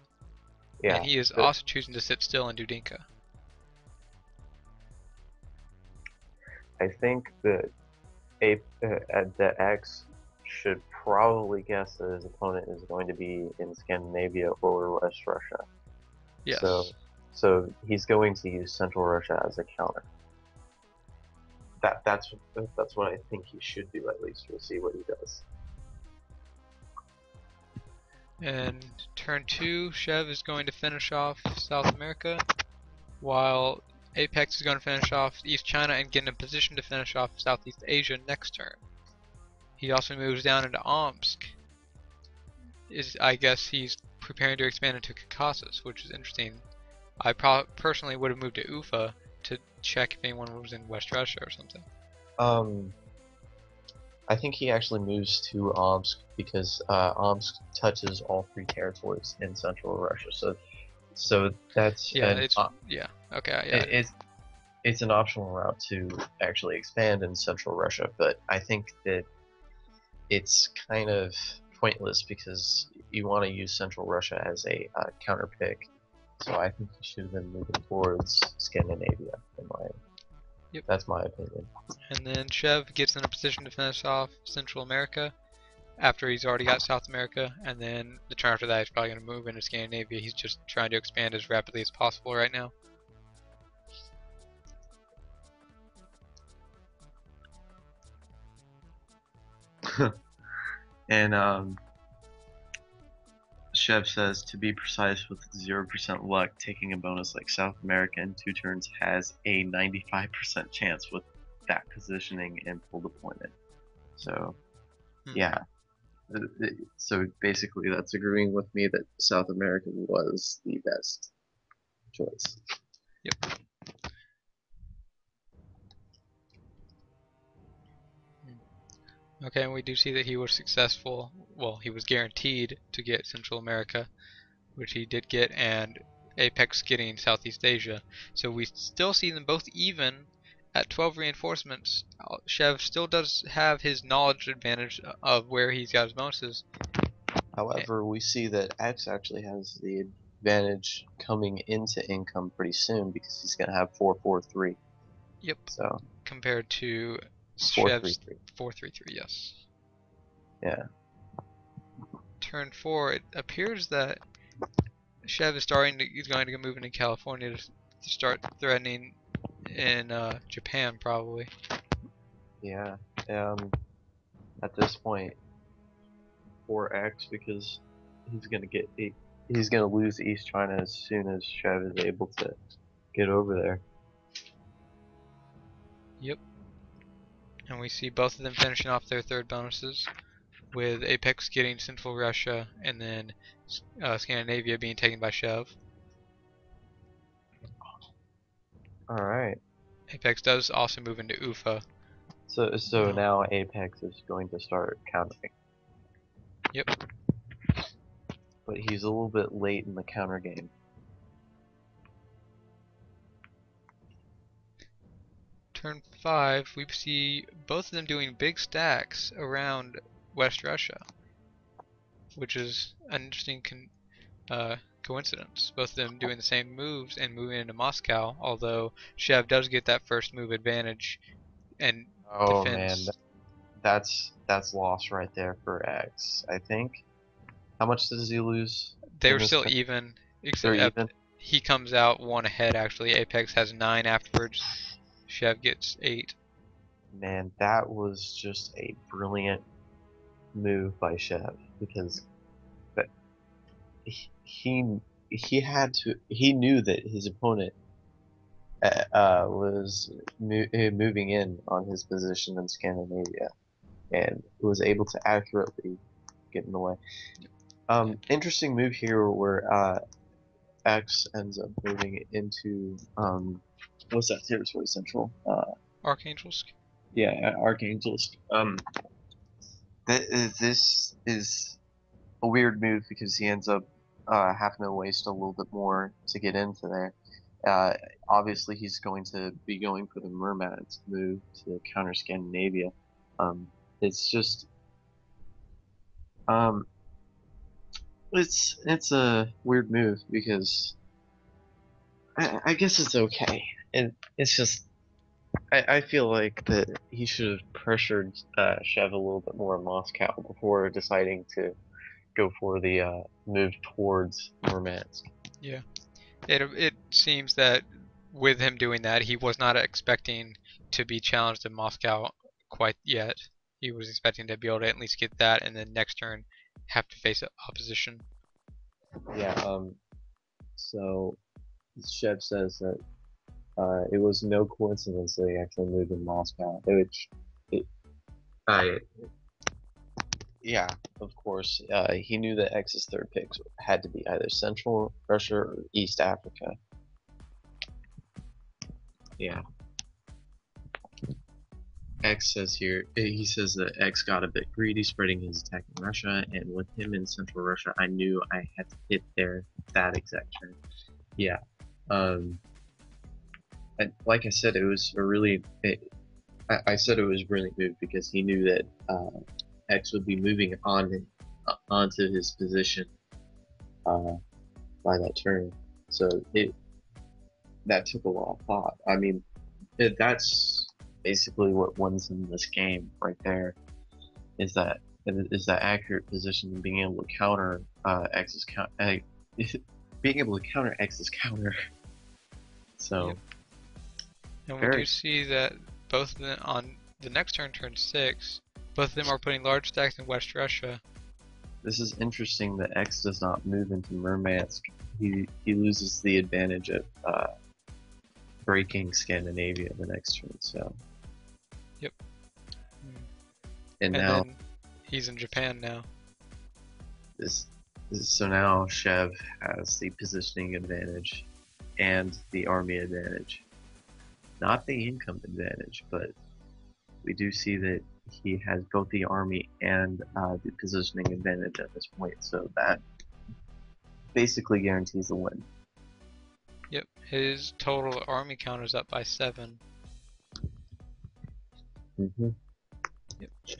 Yeah. And he is also choosing to sit still in Dudinka. I think that that X should probably guess that his opponent is going to be in Scandinavia or West Russia. Yes. So he's going to use Central Russia as a counter. That's what I think he should do, at least. We'll see what he does. And turn 2, Chev is going to finish off South America, while Apex is going to finish off East China and get in a position to finish off Southeast Asia next turn. He also moves down into Omsk. I guess he's preparing to expand into Caucasus, which is interesting. I personally would have moved to Ufa to check if anyone was in West Russia or something. I think he actually moves to Omsk because Omsk touches all 3 territories in Central Russia. So that's it's an optional route to actually expand in Central Russia, but I think that it's kind of pointless because you want to use Central Russia as a counter pick. So I think he should have been moving towards Scandinavia. That's my opinion. And then Chev gets in a position to finish off Central America after he's already got South America, and then the turn after that he's probably going to move into Scandinavia. He's just trying to expand as rapidly as possible right now. And Chev says, to be precise, with 0% luck, taking a bonus like South America in 2 turns has a 95% chance with that positioning and full deployment. So, yeah. So basically that's agreeing with me that South America was the best choice. Yep. Okay, and we do see that he was successful. Well, he was guaranteed to get Central America, which he did get, and Apex getting Southeast Asia. So we still see them both even at 12 reinforcements. Chev still does have his knowledge advantage of where he's got his bonuses. However, we see that X actually has advantage coming into income pretty soon because he's gonna have 4-4-3. Yep. So Compared to 4-3-3. Chev's 4-3-3, yes. Yeah. Turn 4, it appears that Chev is going to move into California to start threatening in Japan, probably. Yeah. At this point, 4x because he's gonna lose East China as soon as Chev is able to get over there. Yep. And we see both of them finishing off their third bonuses, with Apex getting Central Russia and then Scandinavia being taken by Chev. All right. Apex does also move into Ufa. So now Apex is going to start countering. Yep. But he's a little bit late in the counter game. Turn 5, we see both of them doing big stacks around West Russia, which is an interesting coincidence. Both of them doing the same moves and moving into Moscow, although Chev does get that first move advantage and Oh man, defends. that's loss right there for X. I think. How much does he lose? They In were this still turn? even, They're except even. he comes out 1 ahead actually. Apex has 9 afterwards. Chev gets 8. Man, that was just a brilliant move by Chev because that he knew that his opponent was moving in on his position in Scandinavia and was able to accurately get in the way. Interesting move here where X ends up moving into what's that territory central? Archangelsk. Yeah, Archangelsk. This is a weird move because he ends up having to waste a little bit more to get into there. Obviously, he's going to be going for the Murmansk move to counter Scandinavia. It's just um, it's a weird move because I guess it's okay. And it's just I feel like that he should have pressured Chev a little bit more in Moscow before deciding to go for the move towards Murmansk. Yeah. It seems that with him doing that, he was not expecting to be challenged in Moscow quite yet. He was expecting to be able to at least get that, and then next turn have to face opposition. Yeah. So Chev says that it was no coincidence that he actually moved in Moscow. It, I yeah, of course. He knew that X's third pick had to be either Central Russia or East Africa. Yeah. X says here, he says that X got a bit greedy, spreading his attack in Russia, and with him in Central Russia, I knew I had to hit there that exact turn. Yeah. And like I said, it was a really. I said it was a brilliant move because he knew that X would be moving onto his position by that turn. So that took a lot of thought. I mean, that's basically what wins in this game right there. Is that accurate position and being able to counter X's being able to counter X's counter. So. Yep. And we do see that both of them on the next turn, turn 6, both of them are putting large stacks in West Russia. This is interesting that X does not move into Murmansk. He loses the advantage of breaking Scandinavia the next turn. So. Yep. And now then he's in Japan now. So now Chev has the positioning advantage and the army advantage. Not the income advantage, but we do see that he has both the army and the positioning advantage at this point, so that basically guarantees a win. Yep, his total army count is up by 7. Yep.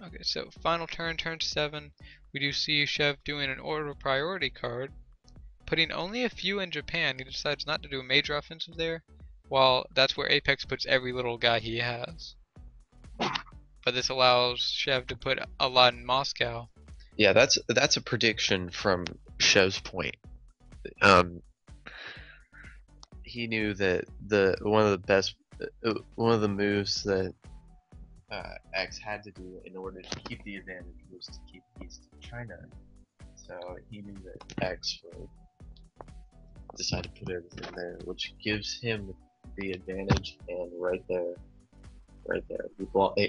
Okay, so final turn, turn 7, we do see Chev doing an order priority card, putting only a few in Japan. He decides not to do a major offensive there, while that's where Apex puts every little guy he has. But this allows Chev to put a lot in Moscow. Yeah, that's a prediction from Chev's point. Um, he knew that one of the moves that X had to do in order to keep the advantage was to keep East China. So he knew that X would decide to put everything there, which gives him the advantage. And right there,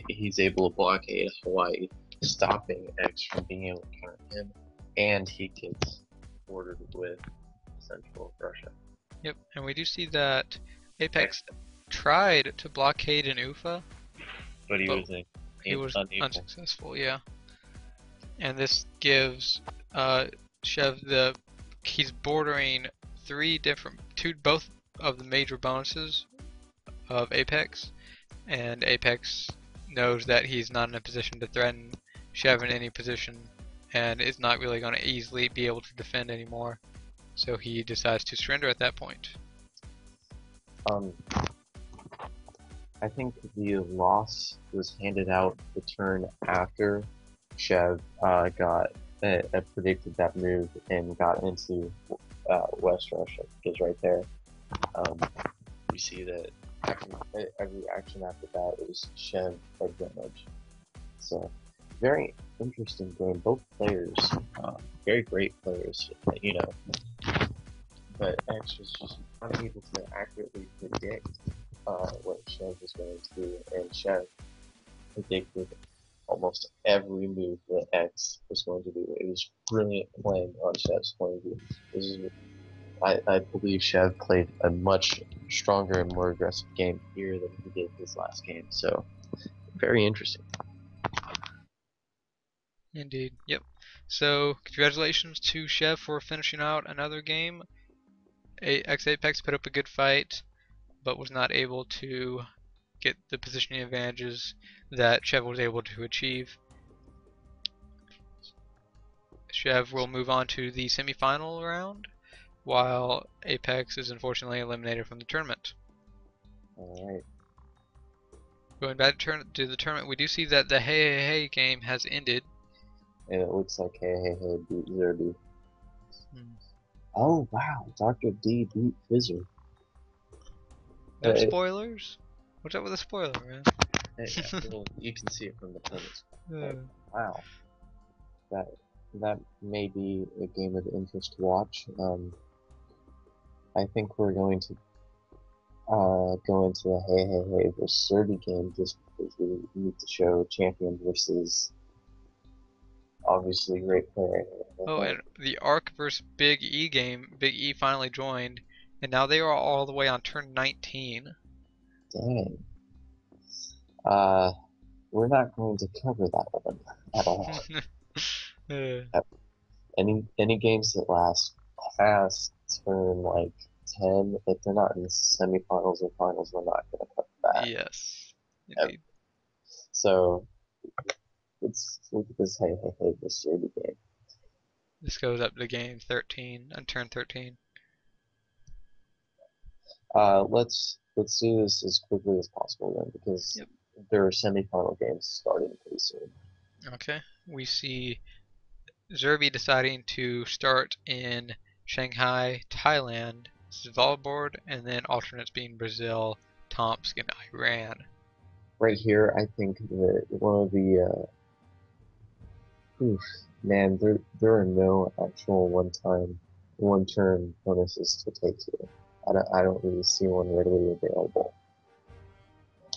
he's able to blockade Hawaii, stopping X from being able to counter him, and he gets bordered with Central Russia. Yep, and we do see that Apex tried to blockade an UFA, but he was unsuccessful. Yeah, and this gives Chev he's bordering both of the major bonuses of Apex, and Apex knows that he's not in a position to threaten Chev in any position, and is not really going to easily be able to defend anymore. So he decides to surrender at that point. I think the loss was handed out the turn after Chev predicted that move and got into West Russia, because right there, we see that every action after that is Chev advantage. So, very interesting game. Both players, very great players, but X was just unable to accurately predict what Chev was going to do, and Chev predicted almost every move that X was going to do. It was brilliant playing on Chev's point of view. I believe Chev played a much stronger and more aggressive game here than he did his last game, so very interesting. Indeed, yep. So, congratulations to Chev for finishing out another game. Apex put up a good fight, but was not able to get the positioning advantages that Chev was able to achieve. Chev will move on to the semifinal round, while Apex is unfortunately eliminated from the tournament. Alright. Going back to the tournament, we do see that the Heihei game has ended. And it looks like Heihei beat Zerby. Oh wow, Dr. D beat Fizzer. No spoilers? What's up with the spoiler, man? Yeah, well, you can see it from the comments. Wow. That may be a game of interest to watch. I think we're going to go into the Heihei versus Zerby game just because we need to show champion versus obviously great player. Oh, and the Arc versus Big E game, Big E finally joined, and now they are all the way on turn 19. Dang. We're not going to cover that one at all. Any games that last past turn like 10, if they're not in the semifinals or finals, we're not going to cover that. Yes, indeed. So let's look at this Heihei versus Zerby game. This goes up to game 13 on turn 13. Let's do this as quickly as possible then, because there are semifinal games starting pretty soon. Okay, we see Zerby deciding to start in Shanghai, Thailand, Svalbard, and then alternates being Brazil, Tomsk, and Iran. Right here, I think that one of the man, there are no actual one-turn bonuses to take here. I don't really see one readily available.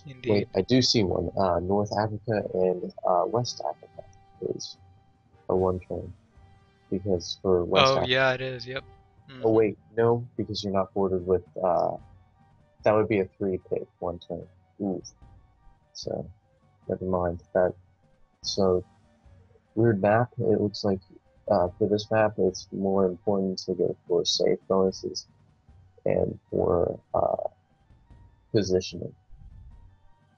Indeed. Wait, I do see one. North Africa and West Africa is a one-turn, because for West Africa. Oh yeah, it is. Yep. Oh wait, no, because you're not bordered with. That would be a 3-pick one-turn. Ooh. So, never mind that. So, weird map. It looks like for this map, it's more important to go for safe bonuses and for positioning.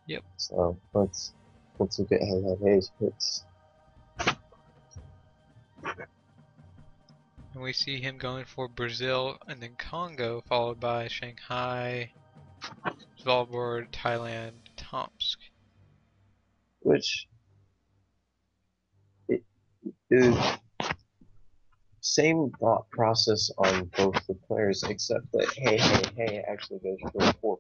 Yep. So let's look at Heihei's picks. And we see him going for Brazil and then Congo, followed by Shanghai, Svalbard, Thailand, Tomsk. Which is same thought process on both the players, except that Heihei actually goes for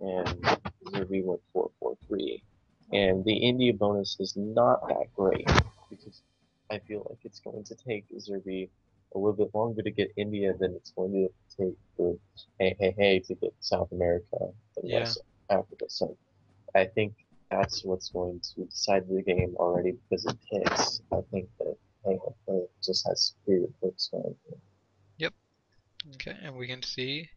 4-4, and Zerby went 4-4-3. And the India bonus is not that great, because I feel like it's going to take Zerby a little bit longer to get India than it's going to take for Heihei to get South America and Yeah. West Africa. So I think that's what's going to decide the game already because it picks. I think that Heihei just has superior picks going. Yep. Okay, and we can see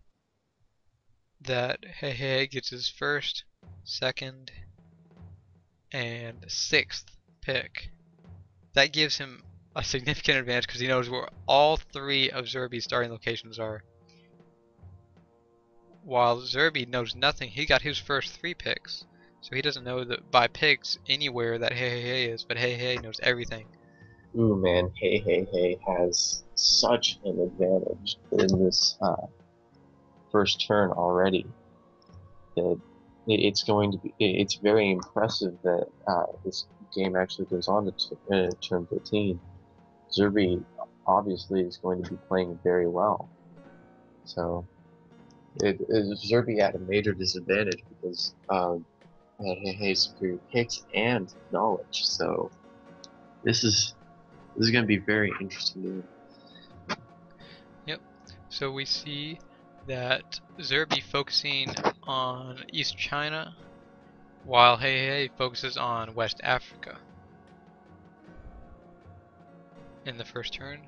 that Heihei gets his first, second, and sixth pick. That gives him a significant advantage because he knows where all three of Zerby's starting locations are. While Zerby knows nothing, he got his first 3 picks. So he doesn't know that by picks anywhere that Heihei is, but Heihei knows everything. Ooh man, Heihei has such an advantage in this first turn already that it's going to be. It's very impressive that this game actually goes on to turn 13. Zerby obviously is going to be playing very well. So Zerby at a major disadvantage because Heihei's superior picks and knowledge. So this is going to be very interesting. Yep. So we see that Zerby focusing on East China, while Heihei focuses on West Africa in the first turn.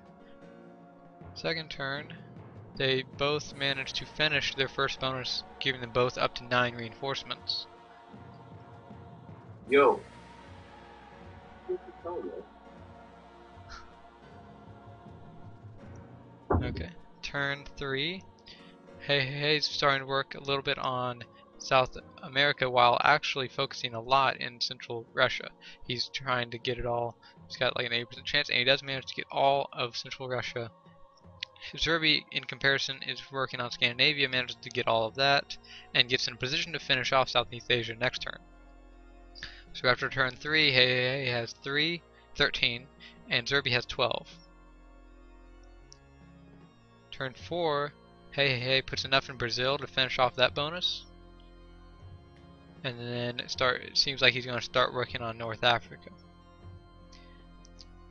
Second turn, they both managed to finish their first bonus, giving them both up to 9 reinforcements. Yo. Okay. Turn 3, Heihei's starting to work a little bit on South America while actually focusing a lot in Central Russia. He's trying to get it all. He's got like an 80% chance, and he does manage to get all of Central Russia. Zerby, in comparison, is working on Scandinavia, manages to get all of that, and gets in position to finish off Southeast Asia next turn. So after turn 3, Heihei has 13, and Zerby has 12. Turn 4, Heihei puts enough in Brazil to finish off that bonus. And then it seems like he's going to start working on North Africa.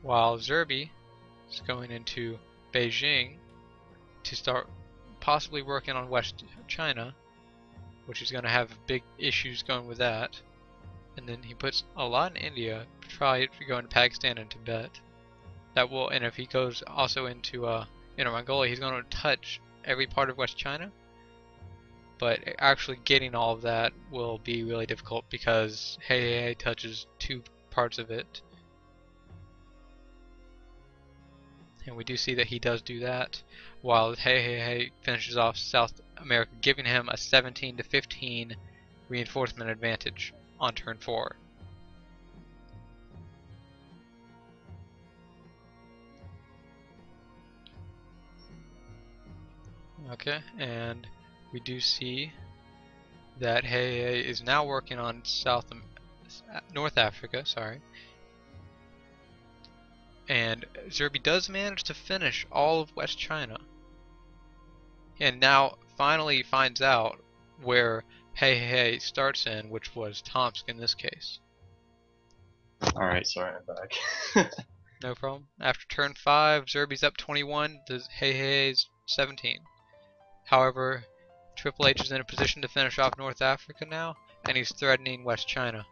While Zerby is going into Beijing to start possibly working on West China, which is going to have big issues going with that. And then he puts a lot in India, try to go into Pakistan and Tibet. And if he goes also into Inner Mongolia, he's going to touch every part of West China. But actually getting all of that will be really difficult because Heihei touches 2 parts of it. And we do see that he does do that, while Heihei finishes off South America, giving him a 17 to 15 reinforcement advantage on turn 4. Okay, and we do see that Heihei is now working on North Africa, and Zerby does manage to finish all of West China, and now finally finds out where Heihei starts in, which was Tomsk in this case. Alright, sorry, I'm back. No problem. After turn 5, Zerby's up 21 to Heihei's 17. However, Triple H is in a position to finish off North Africa now, and he's threatening West China.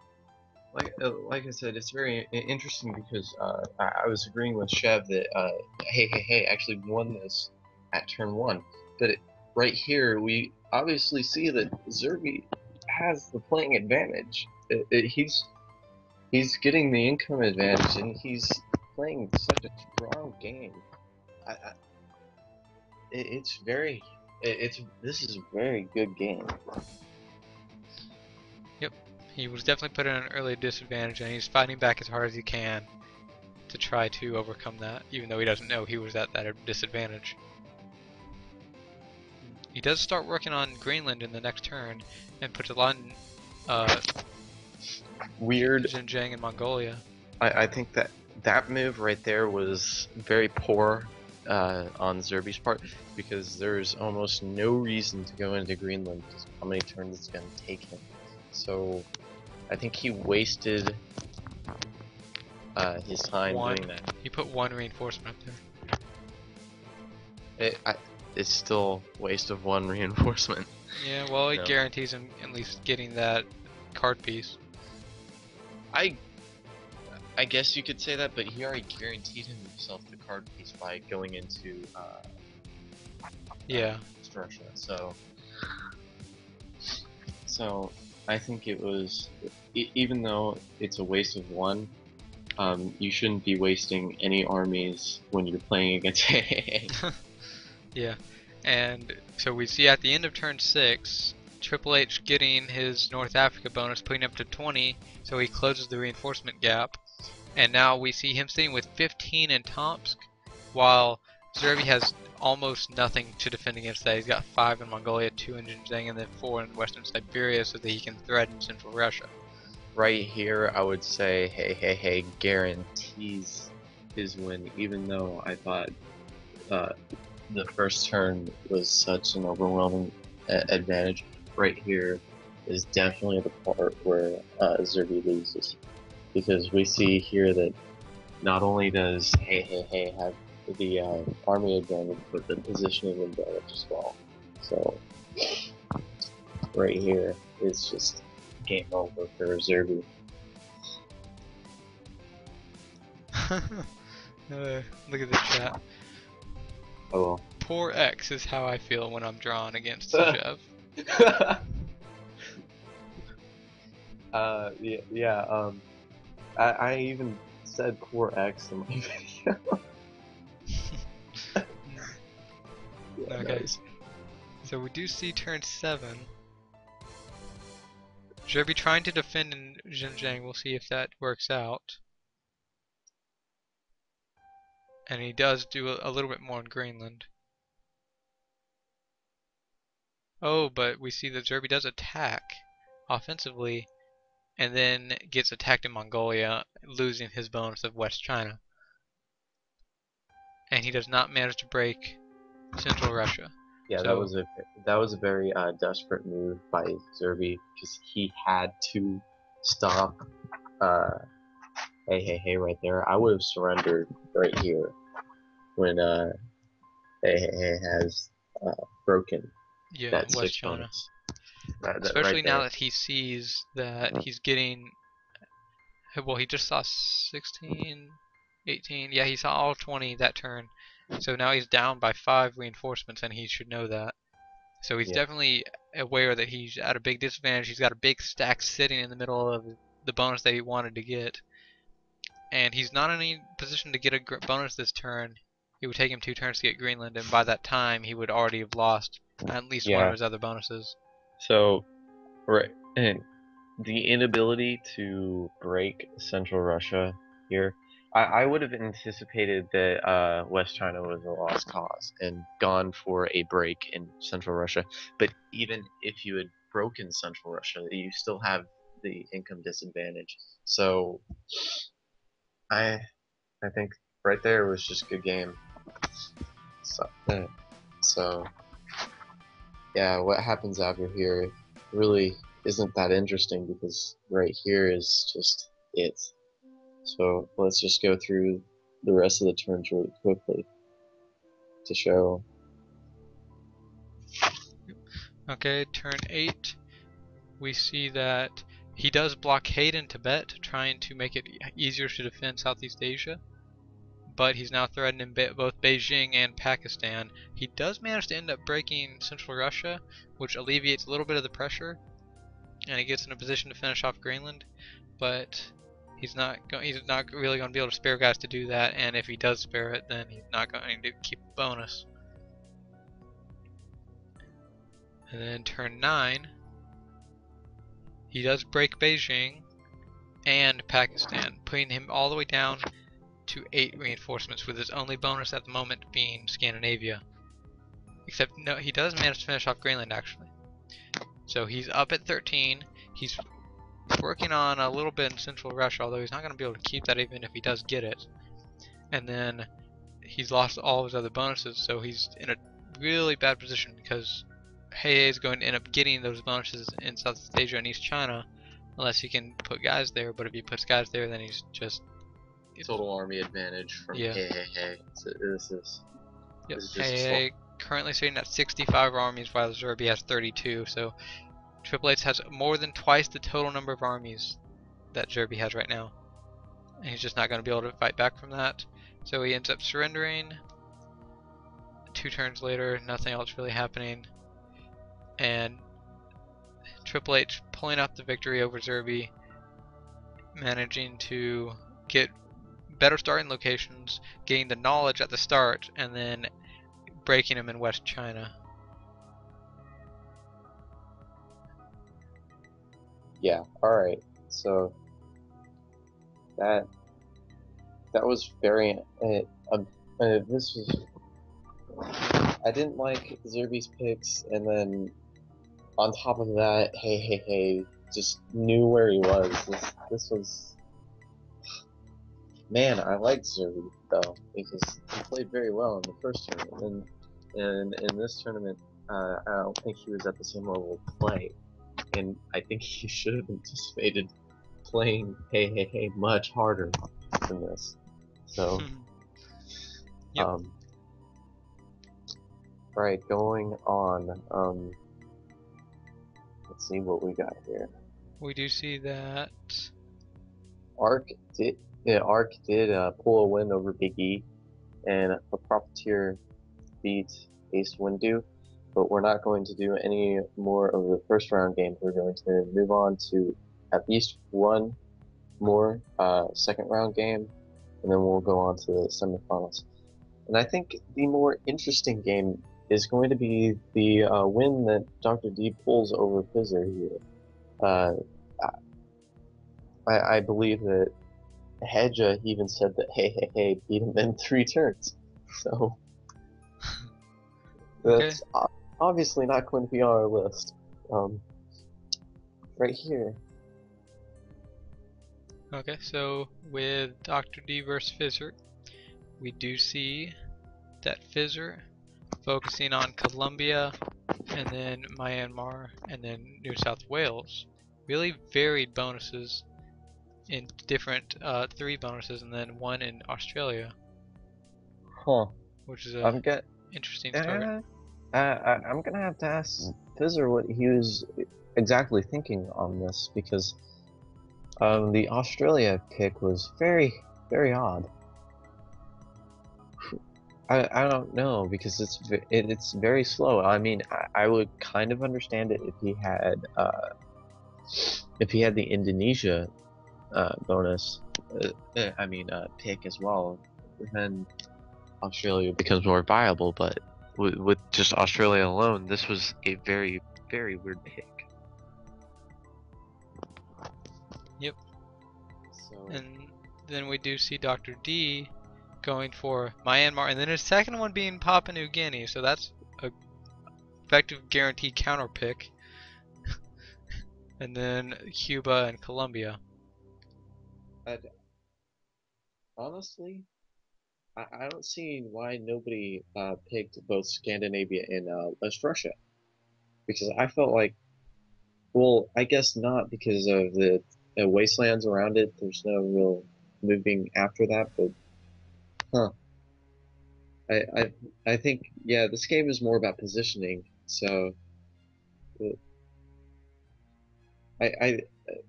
Like I said, it's very interesting because I was agreeing with Chev that Heihei actually won this at turn 1, but right here we obviously see that Zerby has the playing advantage. He's getting the income advantage, and he's playing such a strong game. This is a very good game. Yep, he was definitely put in an early disadvantage, and he's fighting back as hard as he can. to try to overcome that, even though he doesn't know he was at that disadvantage. He does start working on Greenland in the next turn, and puts a lot in Weird. Xinjiang and Mongolia. I think that move right there was very poor on Zerby's part, because there's almost no reason to go into Greenland because how many turns it's going to take him. So I think he wasted his time doing that. He put one reinforcement up there. It's still waste of one reinforcement. Yeah, well, it No. guarantees him at least getting that card piece. I guess you could say that, but he already guaranteed himself the card piece by going into Yeah. Russia. So I think it was, even though it's a waste of one, you shouldn't be wasting any armies when you're playing against Heihei. Yeah, and so we see at the end of turn 6, Triple H getting his North Africa bonus, putting up to 20, so he closes the reinforcement gap. And now we see him sitting with 15 in Tomsk, while Zerby has almost nothing to defend against that. He's got 5 in Mongolia, 2 in Xinjiang, and then 4 in Western Siberia, so that he can threaten Central Russia. Right here, I would say Heihei guarantees his win, even though I thought the first turn was such an overwhelming advantage. Right here is definitely the part where Zerby loses, because we see here that not only does Heihei have the army advantage, but the positioning advantage as well. So right here is just game over for Zerby. Look at the chat. Oh Poor X is how I feel when I'm drawn against Chev. yeah. I even said poor X in my video. Yeah, Okay. nice. So we do see turn 7. Zerby trying to defend in Xinjiang. We'll see if that works out. And he does do a little bit more in Greenland. Oh, but we see that Zerby does attack offensively, and then gets attacked in Mongolia, losing his bonus of West China. And he does not manage to break Central Russia. Yeah, So, that was a very desperate move by Zerby, because he had to stop Heihei right there. I would have surrendered right here when Heihei has broken yeah, that West 6 China. bonus. That Especially right now there. that he sees that he's getting, well, he just saw 16, 18, yeah, he saw all 20 that turn. So now he's down by 5 reinforcements, and he should know that. So he's Yeah. definitely aware that he's at a big disadvantage. He's got a big stack sitting in the middle of the bonus that he wanted to get. And he's not in any position to get a bonus this turn. It would take him 2 turns to get Greenland, and by that time he would already have lost at least one of Yeah. his other bonuses. So, right, and the inability to break Central Russia here, I would have anticipated that West China was a lost cause and gone for a break in Central Russia. But even if you had broken Central Russia, you still have the income disadvantage. So I think right there was just a good game. So yeah, what happens after here really isn't that interesting, because right here is just it. So let's just go through the rest of the turns really quickly to show. Okay, turn 8. We see that he does blockade in Tibet, trying to make it easier to defend Southeast Asia. But he's now threatening both Beijing and Pakistan. He does manage to end up breaking Central Russia, which alleviates a little bit of the pressure, and he gets in a position to finish off Greenland. But he's not really going to be able to spare guys to do that, and if he does spare it, then he's not going to keep the bonus. And then turn 9, he does break Beijing and Pakistan, putting him all the way down to 8 reinforcements, with his only bonus at the moment being Scandinavia. Except, no, he does manage to finish off Greenland, actually. So he's up at 13. He's working on a little bit in Central Russia, although he's not going to be able to keep that even if he does get it. And then he's lost all of his other bonuses, so he's in a really bad position because Heihei is going to end up getting those bonuses in Southeast Asia and East China, unless he can put guys there. But if he puts guys there, then he's just Total army advantage from Heihei. So this is just Heihei currently sitting at 65 armies, while Zerby has 32. So Triple H has more than twice the total number of armies that Zerby has right now, and he's just not going to be able to fight back from that. So he ends up surrendering. 2 turns later, nothing else really happening, and Triple H pulling out the victory over Zerby, managing to get better starting locations, getting the knowledge at the start, and then breaking him in West China. Yeah. All right. So that was very. This was. I didn't like Zerby's picks, and then on top of that, Heihei just knew where he was. This was. Man, I liked Zerby though because he played very well in the first tournament, and in this tournament, I don't think he was at the same level of play, and I think he should have anticipated playing Heihei much harder than this. So, Yep. right, going on. Let's see what we got here. We do see that Arc did pull a win over Big E, and the Profiteer beat Ace Windu, but we're not going to do any more of the first round games. We're going to move on to at least one more second round game, and then we'll go on to the semifinals. And I think the more interesting game is going to be the win that Dr. D pulls over Fizzer here. I believe that Hedra even said that Heihei beat him in 3 turns. So that's obviously not going to be on our list. Right here. Okay, so with Dr. D versus Fizzer, we do see that Fizzer focusing on Colombia and then Myanmar and then New South Wales. Really varied bonuses in different 3 bonuses and then 1 in Australia. Huh. Which is a interesting story. I'm gonna have to ask Fizzer what he was exactly thinking on this, because the Australia pick was very, very odd. I don't know, because it's very slow. I mean, I would kind of understand it if he had the Indonesia bonus, pick as well. Then Australia becomes more viable, but with just Australia alone, this was a very, very weird pick. Yep. So, and then we do see Dr. D going for Myanmar, and then his second one being Papua New Guinea, so that's a effective guaranteed counter pick. And then Cuba and Colombia. honestly, I don't see why nobody picked both Scandinavia and West Russia, because I felt like, well, I guess not because of the wastelands around it. There's no real moving after that, but huh. I think, yeah, this game is more about positioning. So,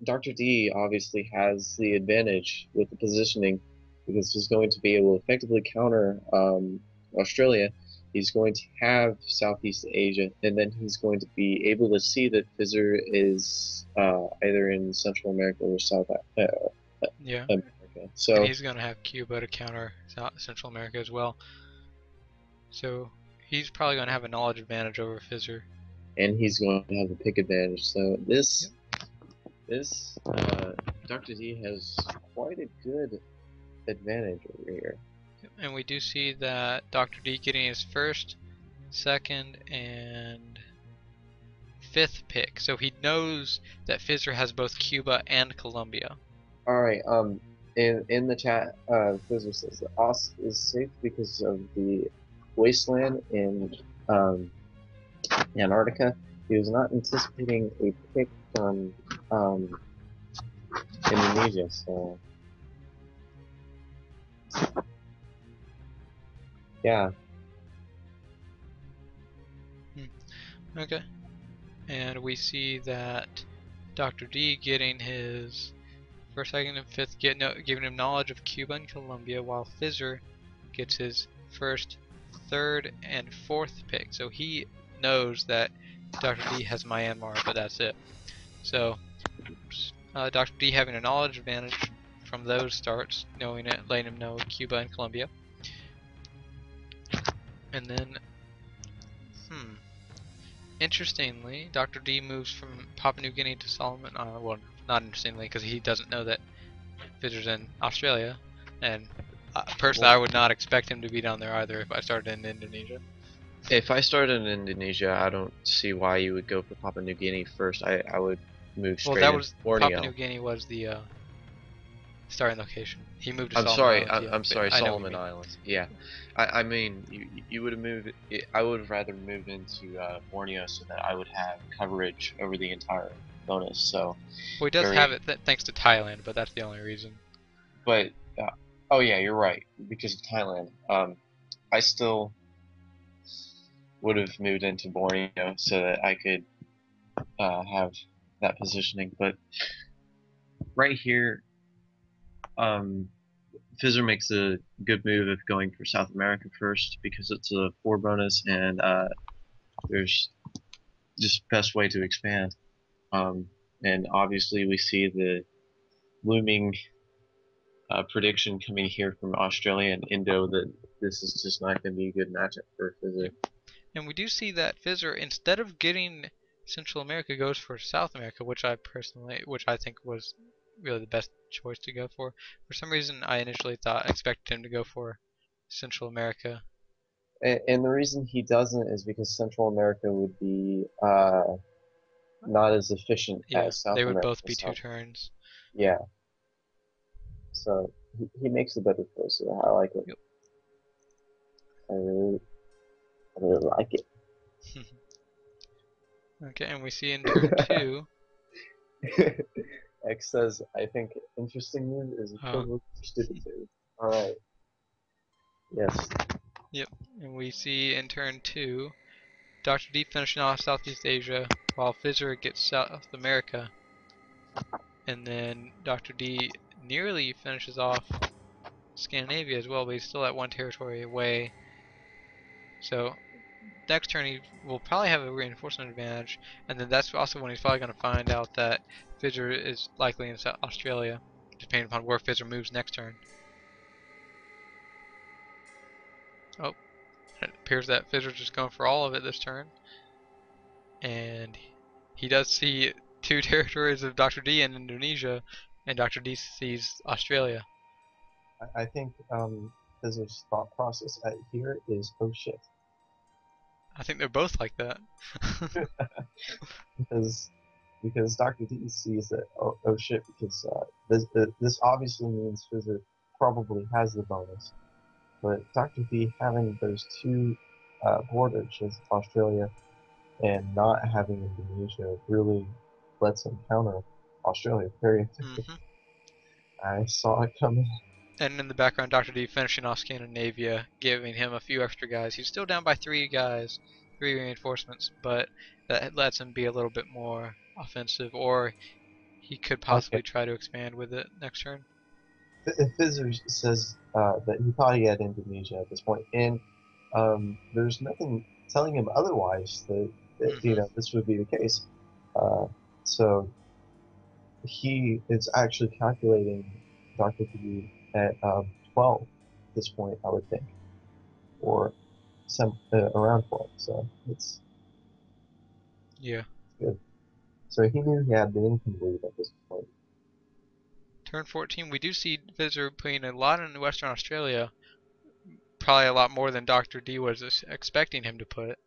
Dr. D obviously has the advantage with the positioning, because he's going to be able to effectively counter Australia. He's going to have Southeast Asia, and then he's going to be able to see that Fizzer is either in Central America or South America. So, and he's going to have Cuba to counter Central America as well. So he's probably going to have a knowledge advantage over Fizzer. And he's going to have a pick advantage. So this Dr. D has quite a good advantage over here. And we do see that Dr. D getting his first, second, and fifth pick. So he knows that Fizzer has both Cuba and Colombia. All right. In the chat, Fizzer says the Ost is safe because of the wasteland in Antarctica. He was not anticipating a pick from Indonesia, so yeah. Okay. And we see that Dr. D getting his first, second, and fifth, giving him knowledge of Cuba and Colombia, while Fizzer gets his first, third, and fourth pick. So he knows that Dr. D has Myanmar, but that's it. So Dr. D having a knowledge advantage from those starts, knowing it, letting him know Cuba and Colombia. And then, interestingly, Dr. D moves from Papua New Guinea to Solomon Island. Well, not interestingly, because he doesn't know that Fizzer's in Australia, and personally, I would not expect him to be down there either if I started in Indonesia. If I started in Indonesia, I don't see why you would go for Papua New Guinea first. I would move straight into Borneo. Papua New Guinea was the starting location. He moved to I'm Solomon sorry. Islands. I'm sorry. Solomon Islands. Yeah. I mean, you would have moved. I would have rather moved into Borneo so that I would have coverage over the entire bonus. So. Well, he does have it thanks to Thailand, but that's the only reason. But oh yeah, you're right, because of Thailand. I still would have moved into Borneo so that I could have that positioning. But right here, Fizzer makes a good move of going for South America first because it's a 4 bonus and there's just best way to expand. And obviously we see the looming prediction coming here from Australia and Indo that this is just not going to be a good matchup for Fizzer. And we do see that Fizzer, instead of getting Central America, goes for South America, which I think was really the best choice to go for. For some reason, I initially expected him to go for Central America. And the reason he doesn't is because Central America would be not as efficient as South America. They would both be 2 turns. Yeah. So he makes a better choice. So I like it. Yep. I really like it. Okay, and we see in turn 2. X says, I think interesting move is equivalent to stupid move. Alright. Yes. Yep, and we see in turn 2, Dr. D finishing off Southeast Asia, while Fizzer gets South America. And then Dr. D nearly finishes off Scandinavia as well, but he's still at 1 territory away. So next turn he will probably have a reinforcement advantage, and then that's also when he's probably going to find out that Fizzer is likely in Australia, depending upon where Fizzer moves next turn. Oh, it appears that Fizzer's just going for all of it this turn. And he does see 2 territories of Dr. D in Indonesia, and Dr. D sees Australia. I think Fizzer's thought process here is, oh shit. I think they're both like that. because Dr. D sees that, oh shit, because this obviously means Fizzer probably has the bonus. But Dr. D having those 2 borders as Australia and not having Indonesia really lets him counter Australia very effectively. I saw it coming. And in the background, Dr. D finishing off Scandinavia, giving him a few extra guys. He's still down by 3 guys, 3 reinforcements, but that lets him be a little bit more offensive, or he could possibly try to expand with it next turn. Fizzer says that he thought he had Indonesia at this point, and there's nothing telling him otherwise that you know this would be the case. So he is actually calculating Dr. D at 12 at this point, I would think, or around 12. So it's good. So he knew he had the income lead at this point. Turn 14, we do see Fizzer putting a lot in Western Australia. Probably a lot more than Dr. D was expecting him to put.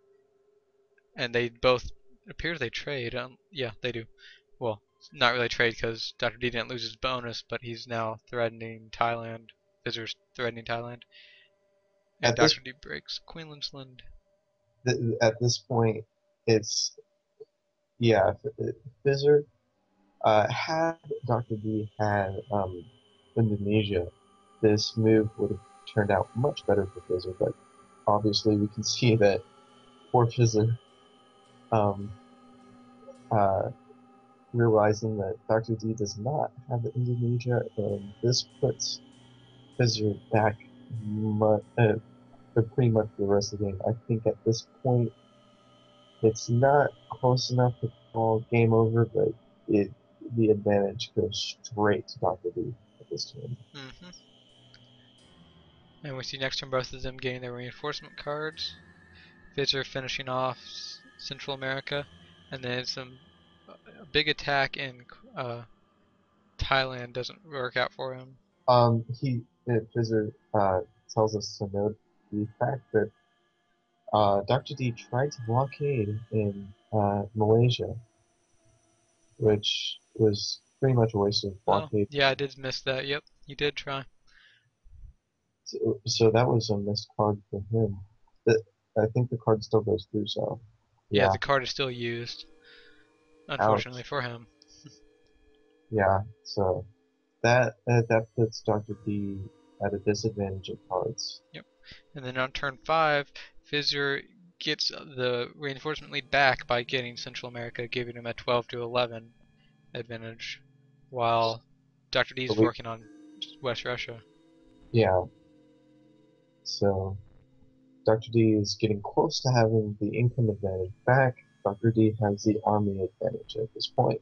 And they both appear they trade. Yeah, they do. Well, not really trade because Dr. D didn't lose his bonus, but he's now threatening Thailand. Fizzer's threatening Thailand. And At this Dr. D breaks Queensland's land. at this point, it's yeah, Fizzer. Had Dr. D had Indonesia, this move would have turned out much better for Fizzer, but obviously we can see that poor Fizzer, um, uh, realizing that Dr. D does not have Indonesia, and this puts Fizzer back for pretty much the rest of the game. I think at this point it's not close enough to call game over, but the advantage goes straight to Dr. D at this time. Mm-hmm. And we see next turn both of them getting their reinforcement cards. Fizzer finishing off Central America, and then a big attack in Thailand doesn't work out for him. Fizzer tells us to note the fact that Dr. D tried to blockade in Malaysia, which was pretty much a waste of Oh, blockade. yeah, I did miss that. Yep, he did try. So that was a missed card for him. That I think the card still goes through. So Yeah, yeah, the card is still used, unfortunately ouch. for him. Yeah, so that puts Dr. D at a disadvantage of cards. Yep. And then on turn 5, Fizzer gets the reinforcement lead back by getting Central America, giving him a 12 to 11 advantage, while Dr. D is working on West Russia. Yeah, so Dr. D is getting close to having the income advantage back. Dr. D has the army advantage at this point.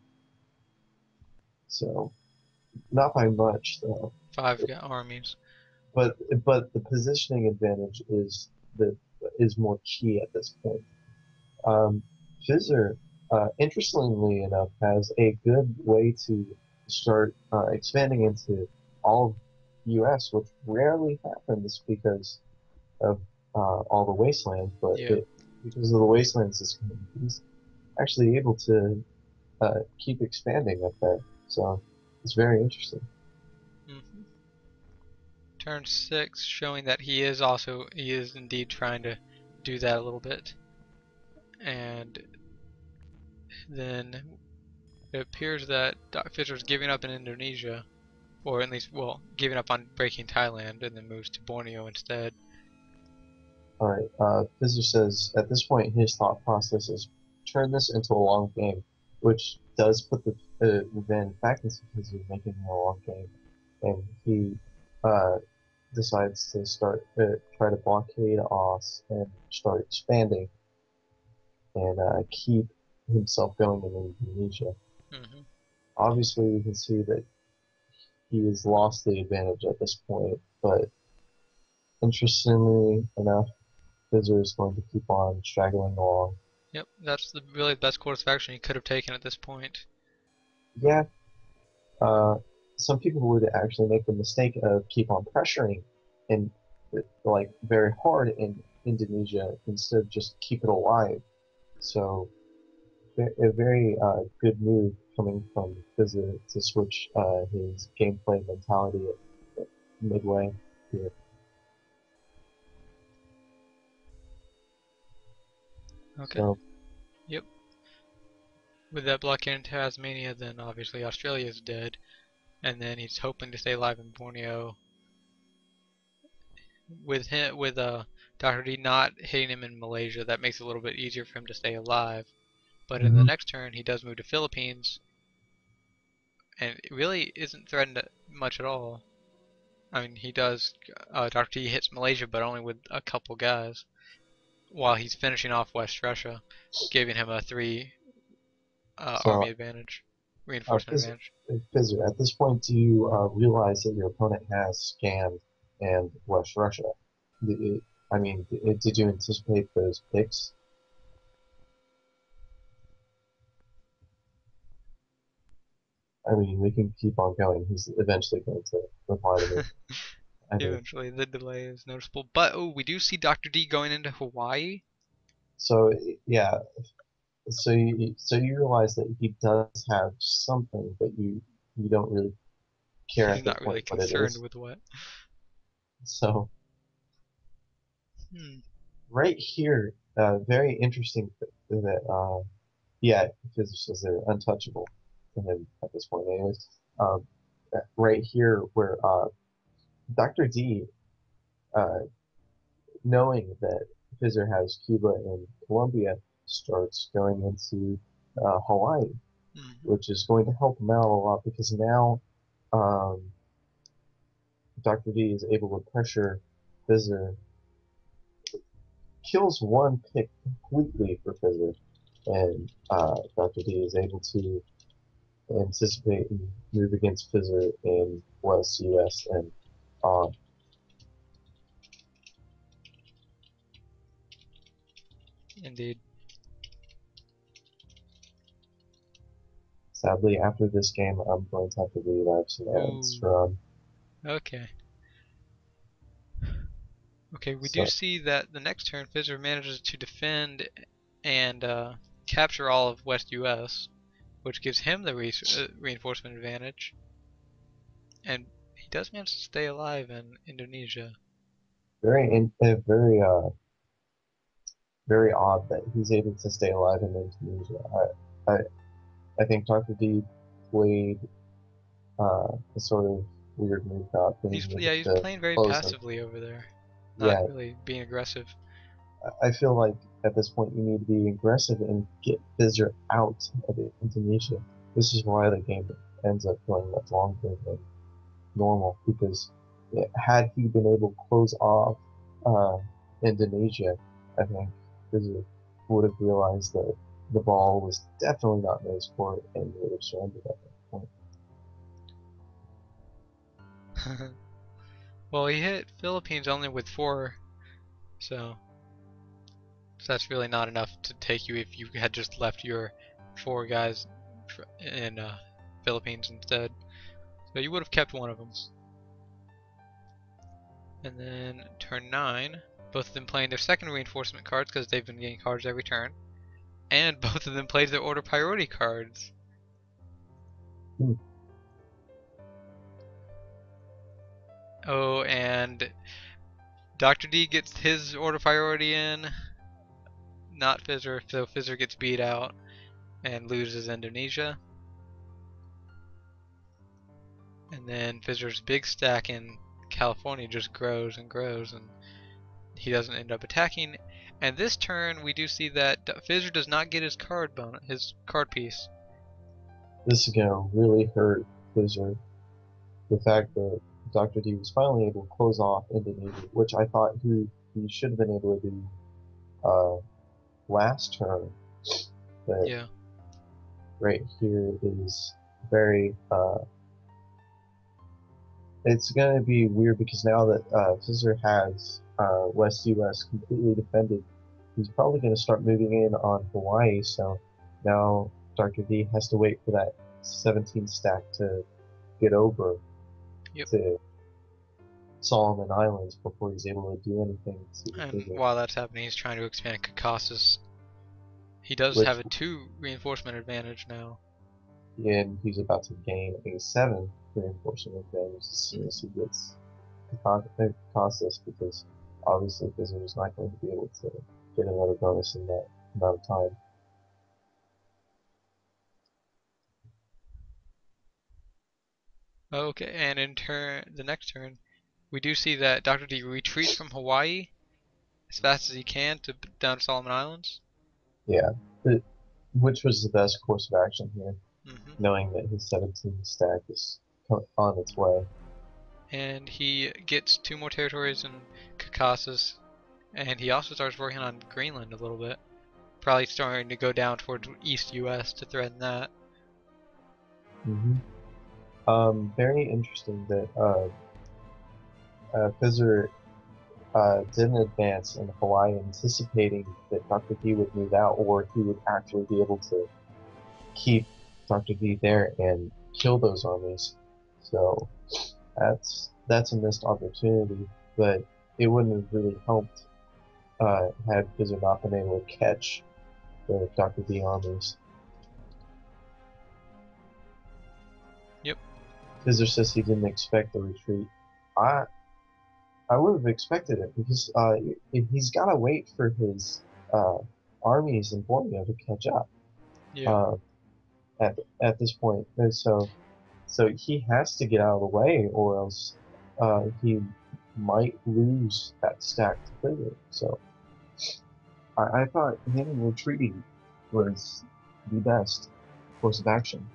So not by much though. 5 armies. But the positioning advantage is more key at this point. Fizzer, interestingly enough, has a good way to start expanding into all of the U.S., which rarely happens because of all the wastelands. But Yeah. because of the wasteland system, he's actually able to keep expanding up there. So it's very interesting. Mm-hmm. Turn 6, showing that he is indeed trying to do that a little bit. And then it appears that Fisher is giving up in Indonesia, or at least, well, giving up on breaking Thailand, and then moves to Borneo instead. All right. Fizzer says at this point his thought process is turn this into a long game, which does put the advantage back into Fizzer making it a long game, and he decides to start try to blockade Oz and start expanding and keep himself going in Indonesia. Mm-hmm. Obviously, we can see that he has lost the advantage at this point, but interestingly enough, Fizzer is going to keep on straggling along. Yep, that's really the best course of action he could have taken at this point. Yeah, uh, some people would actually make the mistake of keep on pressuring and like very hard in Indonesia instead of just keep it alive. So a very good move coming from Fizzer to switch his gameplay mentality at midway here. Okay. So, Yep. With that blockade in Tasmania, then obviously Australia is dead, and then he's hoping to stay alive in Borneo. With Dr. D not hitting him in Malaysia, that makes it a little bit easier for him to stay alive. But in the next turn, he does move to Philippines, and it really isn't threatened much at all. I mean, he does. Dr. D hits Malaysia, but only with a couple guys, while he's finishing off West Russia, giving him a 3 so army advantage, reinforcement advantage. Fizzer, at this point, do you realize that your opponent has scanned and West Russia? I mean, did you anticipate those picks? I mean, we can keep on going. He's eventually going to reply to me. I think. Eventually, the delay is noticeable. But oh, we do see Dr. D going into Hawaii. So yeah, so you realize that he does have something, but you don't really care He's at this not really point what it concerned is. with what. So Hmm. right here, very interesting that yeah, physicists are untouchable to him at this point, anyways. Um, right here, where Dr. D, uh, knowing that Fizzer has Cuba and Colombia, starts going into Hawaii, Hmm. which is going to help him out a lot because now um, Dr. D is able to pressure Fizzer, kills one pick completely for Fizzer, and Dr. D is able to anticipate and move against Fizzer in West US and uh, Indeed. sadly after this game I'm going to have to leave. I have some errands Ooh. to run. Okay. Okay, we do So see that the next turn, Fizzer manages to defend and capture all of West US, which gives him the reinforcement advantage. And he does manage to stay alive in Indonesia. very very odd that he's able to stay alive in Indonesia. I I think Dr. D played a sort of weird move not being able He's to playing very close him. passively over there, not Yeah, really being aggressive. I feel like at this point you need to be aggressive and get Fizzer out of Indonesia. This is why the game ends up going much longer than normal because had he been able to close off uh, Indonesia, I think Fizzer would have realized that the ball was definitely not in his court and would have surrendered at that point. Well, he hit Philippines only with 4, so that's really not enough to take you if you had just left your 4 guys in Philippines instead. So you would have kept one of them. And then turn 9, both of them playing their second reinforcement cards because they've been getting cards every turn. And both of them played their order priority cards. Hmm. Oh, and Dr. D gets his order priority in, not Fizzer, so Fizzer gets beat out and loses Indonesia. And then Fizzer's big stack in California just grows and grows, and he doesn't end up attacking. And this turn, we do see that Fizzer does not get his card bonus, his card piece. This is gonna really hurt Fizzer. The fact that Dr. D was finally able to close off Indonesia, which I thought he should have been able to do uh, last turn, but Yeah. right here is very it's going to be weird because now that Fizzer has West US completely defended, he's probably going to start moving in on Hawaii, so now Dr. D has to wait for that 17 stack to get over Yep. to Solomon Islands before he's able to do anything to And Fizzer, while that's happening, he's trying to expand Caucasus. He does which have a 2 reinforcement advantage now. and he's about to gain a 7 reinforcement advantage as soon as he gets Caucasus because obviously Fizzer is not going to be able to get another bonus in that amount of time. Okay, and in the next turn, we do see that Dr. D retreats from Hawaii as fast as he can to down to Solomon Islands. Yeah, which was the best course of action here, Hmm. knowing that his 17 stack is on its way. And he gets 2 more territories in Caucasus, and he also starts working on Greenland a little bit. Probably starting to go down towards East US to threaten that. Very interesting that Fizzer didn't advance in Hawaii, anticipating that Dr. D would move out, or he would actually be able to keep Dr. D there and kill those armies. So that's a missed opportunity, but it wouldn't have really helped had Fizzer not been able to catch the Dr. D armies. Yep. Fizzer says he didn't expect the retreat. I I would have expected it because he's got to wait for his armies in Borneo to catch up. Yeah. Uh, at this point, and so he has to get out of the way, or else he might lose that stack to Fizzer. So I thought him retreating was the best course of action.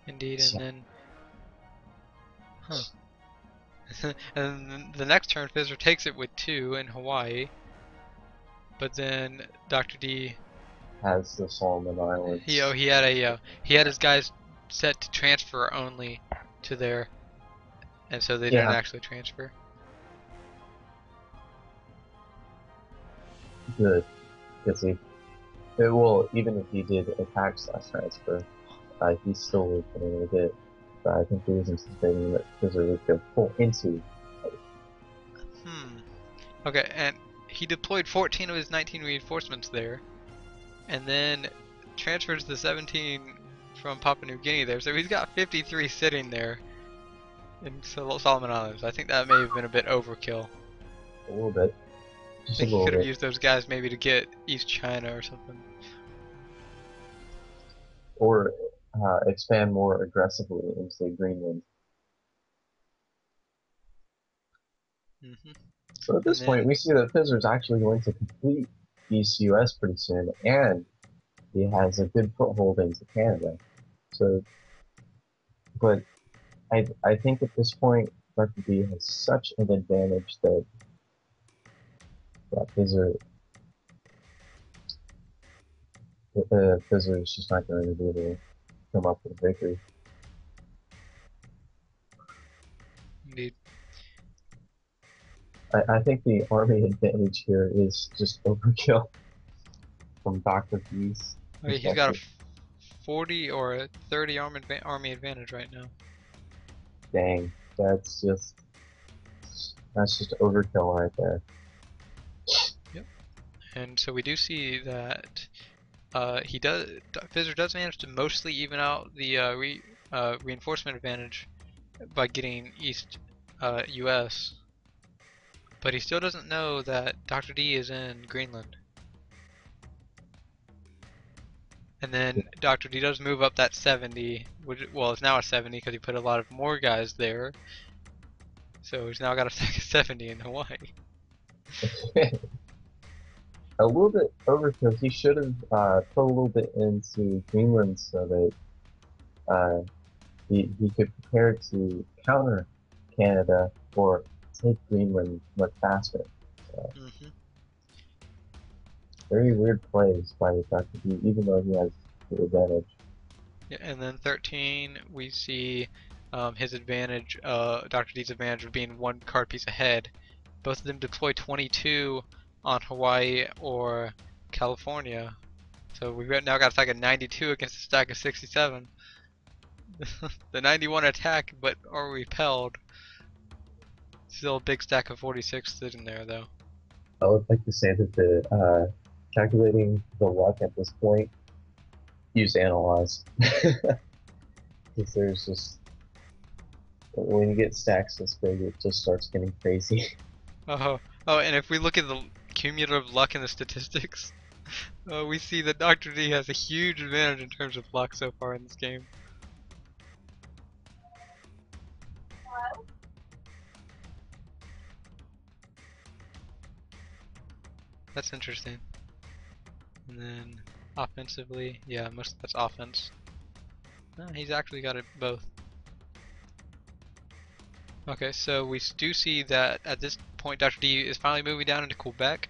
Indeed, So, and then, and then the next turn, Fizzer takes it with 2 in Hawaii, but then Dr. D, has the Solomon Islands. he had his guys set to transfer only to there, and so they didn't Yeah, actually transfer. good. Because well, even if he did attack slash transfer, he still would have been able to get. But I think he was anticipating that Fizzer would go full into. Okay, and he deployed 14 of his 19 reinforcements there, and then transfers the 17 from Papua New Guinea there, so he's got 53 sitting there in Solomon Islands. I think that may have been a bit overkill. A little bit. I Just a think he little could have bit. used those guys maybe to get East China or something. Or expand more aggressively into Greenland. So at And this point, then, we see that Fizzer's actually going to complete East US pretty soon, and he has a good foothold into Canada. So, but I think at this point, Dr. D has such an advantage that Fizzer Fizzer is just not going to be able to come up with a victory. indeed, I think the army advantage here is just overkill from Dr. D's okay, he's got perspective. a 40 or a 30 army advantage right now. Dang, that's just overkill right there. Yep. And so we do see that Fizzer does manage to mostly even out the reinforcement advantage by getting East US, but he still doesn't know that Dr. D is in Greenland. And then Dr. D does move up that 70, which, well, it's now a 70 because he put a lot of more guys there. So he's now got a stack of 70 in Hawaii. A little bit overkill. He should have put a little bit into Greenland so that he could prepare to counter Canada or take Greenland much faster. So, very weird plays by Dr. D, even though he has the advantage. Yeah, and then 13, we see his advantage, Dr. D's advantage of being one card piece ahead. Both of them deploy 22 on Hawaii or California. So we've now got a stack of 92 against a stack of 67. The 91 attack, but are repelled. Still a big stack of 46 sitting there, though. I would like to say that the calculating the luck at this point, use analyze. Because there's just when you get stacks this big, it just starts getting crazy. Oh, and if we look at the cumulative luck in the statistics, we see that Dr. D has a huge advantage in terms of luck so far in this game. That's interesting. And then offensively, yeah, most that's offense. No, he's actually got it both. Okay, so we do see that at this point Dr. D is finally moving down into Quebec.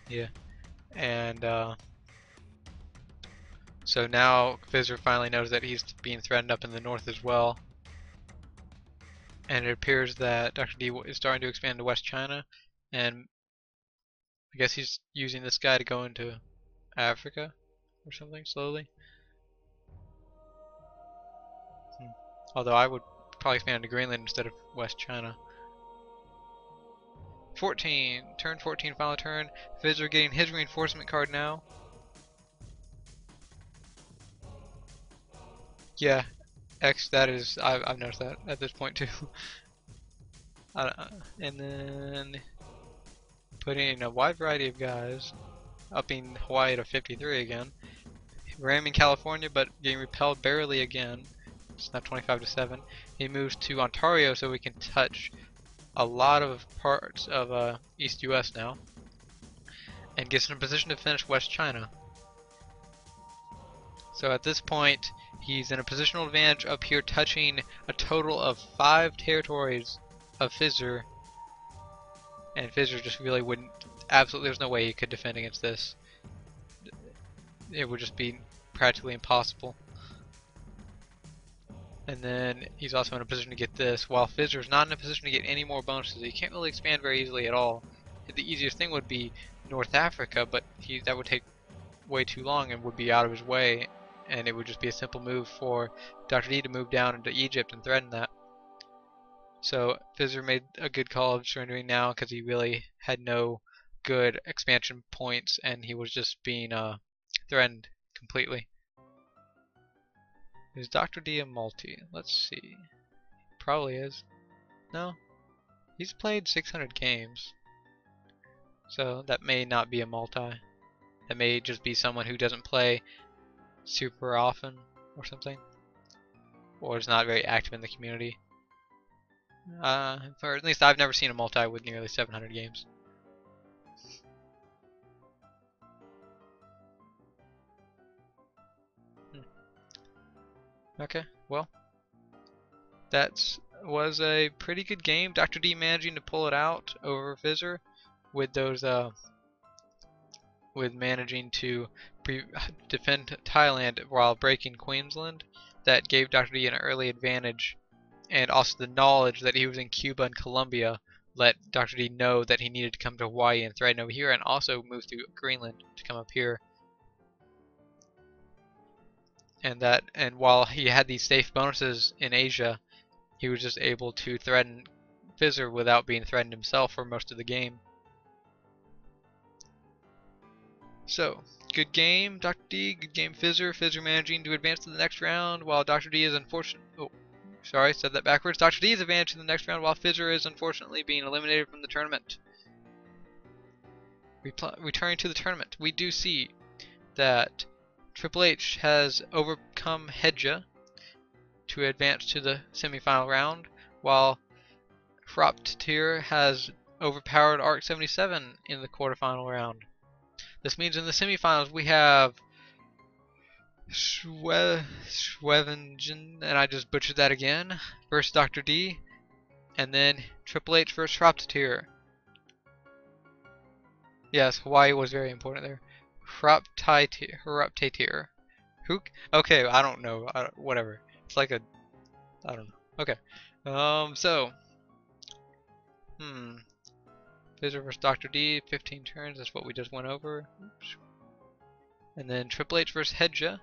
Yeah, and so now Fizzer finally knows that he's being threatened up in the north as well. And it appears that Dr. D is starting to expand to West China, and guess he's using this guy to go into Africa or something slowly. Although I would probably expand to Greenland instead of West China. 14, turn 14, final turn. Fizzer getting his reinforcement card now. Yeah, X, that is, I've noticed that at this point too. And then putting in a wide variety of guys, upping Hawaii to 53 again, ramming California but getting repelled barely again. It's now 25 to 7. He moves to Ontario so we can touch a lot of parts of East US now, and gets in a position to finish West China. So at this point, he's in a positional advantage up here, touching a total of 5 territories of Fizzer, and Fizzer just really wouldn't, absolutely there's no way he could defend against this. It would just be practically impossible. And then he's also in a position to get this, while Fizzer's not in a position to get any more bonuses. He can't really expand very easily at all. The easiest thing would be North Africa, but that would take way too long and would be out of his way, and it would just be a simple move for Dr. D to move down into Egypt and threaten that. So Fizzer made a good call of surrendering now because he really had no good expansion points and he was just being threatened completely. Is Dr. D a multi? Let's see. Probably is. No? He's played 600 games. So that may not be a multi. That may just be someone who doesn't play super often or something. Or is not very active in the community. Or at least I've never seen a multi with nearly 700 games. Okay, well, that was a pretty good game. Dr. D managing to pull it out over Fizzer with those with managing to defend Thailand while breaking Queensland. That gave Dr. D an early advantage, and also the knowledge that he was in Cuba and Colombia let Dr. D know that he needed to come to Hawaii and threaten over here, and also move through Greenland to come up here. And while he had these safe bonuses in Asia, he was just able to threaten Fizzer without being threatened himself for most of the game. So, good game, Dr. D, good game, Fizzer. Fizzer managing to advance to the next round, while Dr. D is unfortunate. Oh, sorry, said that backwards. Dr. D is advancing to the next round, while Fizzer is unfortunately being eliminated from the tournament. Returning to the tournament, we do see that Triple H has overcome Hedra to advance to the semifinal round, while Hroptatyr has overpowered Arc 77 in the quarterfinal round. This means in the semifinals we have Schwevingen, and I just butchered that again, versus Dr. D, and then Triple H versus Hroptatyr. Yes, Hawaii was very important there. Hroptatyr. Who? Okay, I don't know. Whatever. It's like a. I don't know. Okay. So. Fizzer versus Dr. D, 15 turns. That's what we just went over. Oops. And then Triple H versus Hedra,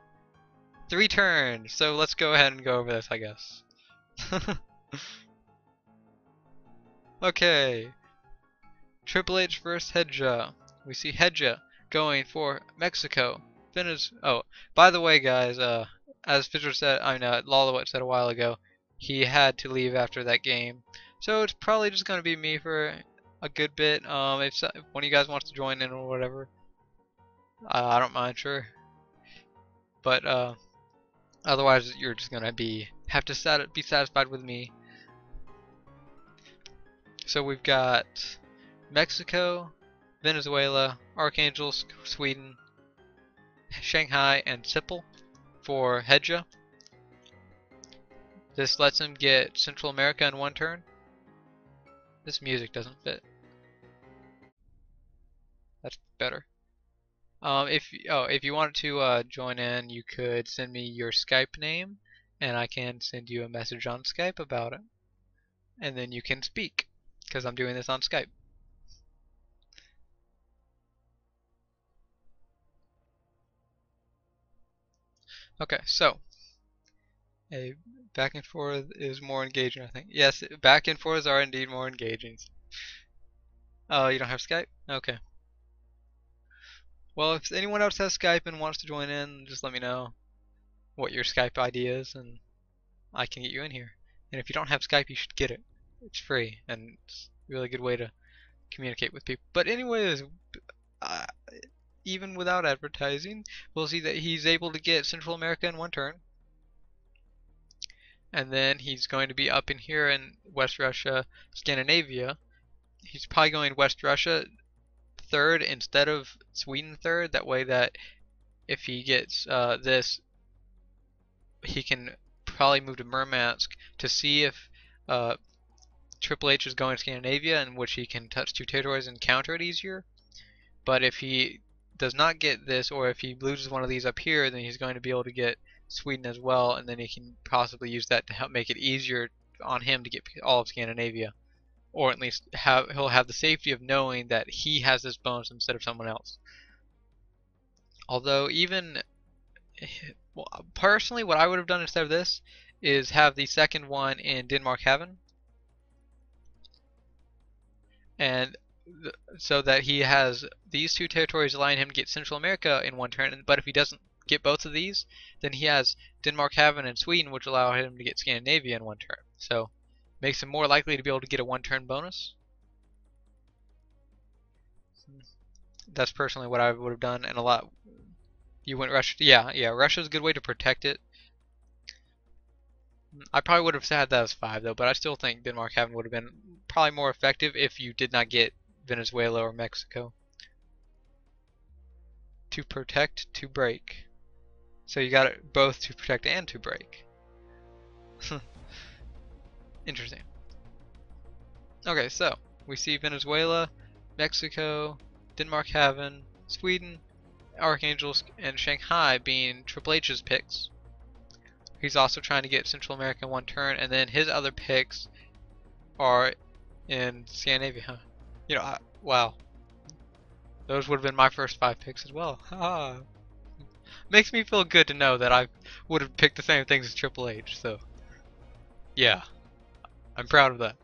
3 turns. So let's go ahead and go over this, I guess. Okay. Triple H versus Hedra. We see Hedra going for Mexico. Oh, by the way, guys, as Fizzer said, Lolowut said a while ago, he had to leave after that game. So it's probably just going to be me for a good bit. If one of you guys wants to join in or whatever, I don't mind, sure. But otherwise, you're just going to be satisfied with me. So we've got Mexico, Venezuela, Archangel, Sweden, Shanghai, and Sipple for Hedra. This lets him get Central America in 1 turn. This music doesn't fit. That's better. If you wanted to join in, you could send me your Skype name, and I can send you a message on Skype about it. And then you can speak, because I'm doing this on Skype. Okay, so a back and forth is more engaging, I think. Yes, back and forths are indeed more engaging. Oh, you don't have Skype? Okay. Well, if anyone else has Skype and wants to join in, just let me know what your Skype ID is, and I can get you in here. And if you don't have Skype, you should get it. It's free, and it's a really good way to communicate with people. But anyways, uh, even without advertising, we'll see that he's able to get Central America in one turn. And then he's going to be up in here in West Russia, Scandinavia. He's probably going West Russia third instead of Sweden third. That way that if he gets this, he can probably move to Murmansk to see if Triple H is going to Scandinavia, in which he can touch two territories and counter it easier. But if he does not get this, or if he loses one of these up here, then he's going to be able to get Sweden as well, and then he can possibly use that to help make it easier on him to get all of Scandinavia. Or at least he'll have the safety of knowing that he has this bonus instead of someone else. Although even, well, personally, what I would have done instead of this is have the second one in Denmark Haven, and so that he has these two territories allowing him to get Central America in one turn. But if he doesn't get both of these, then he has Denmark Haven and Sweden, which allow him to get Scandinavia in one turn. So makes him more likely to be able to get a one-turn bonus. That's personally what I would have done, and a lot. You went Russia. Yeah. Russia's a good way to protect it. I probably would have had that as 5 though, but I still think Denmark Haven would have been probably more effective if you did not get Venezuela or Mexico. To protect, to break. So you got it both to protect and to break. Interesting. Okay, so we see Venezuela, Mexico, Denmark Haven, Sweden, Archangel, and Shanghai being Triple H's picks. He's also trying to get Central America in one turn, and then his other picks are in Scandinavia. You know, wow. Those would have been my first 5 picks as well. Makes me feel good to know that I would have picked the same things as Triple H, so yeah. I'm proud of that.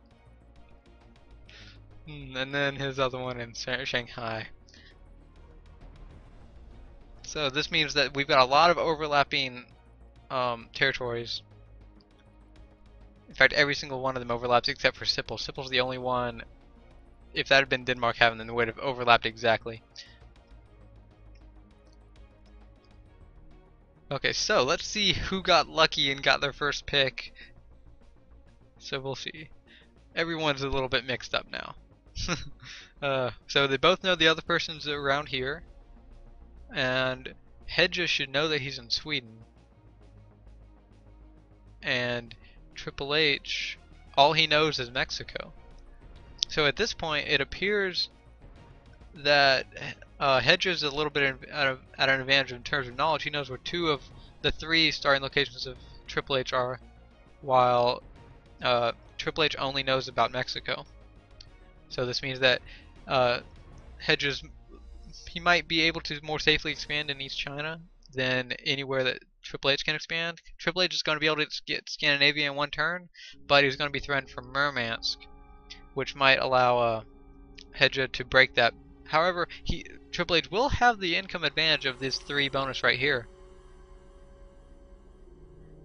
And then his other one in Shanghai. So this means that we've got a lot of overlapping territories. In fact, every single one of them overlaps except for Sipple. Sipple's the only one. If that had been Denmark Haven, then it would have overlapped exactly. Okay, so let's see who got lucky and got their first pick. So we'll see. Everyone's a little bit mixed up now. So they both know the other person's around here. And Hedra should know that he's in Sweden. And Triple H, all he knows is Mexico. So at this point, it appears that Hedra's a little bit at an advantage in terms of knowledge. He knows where 2 of the 3 starting locations of Triple H are, while Triple H only knows about Mexico. So this means that Hedra's, he might be able to more safely expand in East China than anywhere that Triple H can expand. Triple H is going to be able to get Scandinavia in one turn, but he's going to be threatened from Murmansk, which might allow Hedra to break that. However, Triple H will have the income advantage of this 3 bonus right here.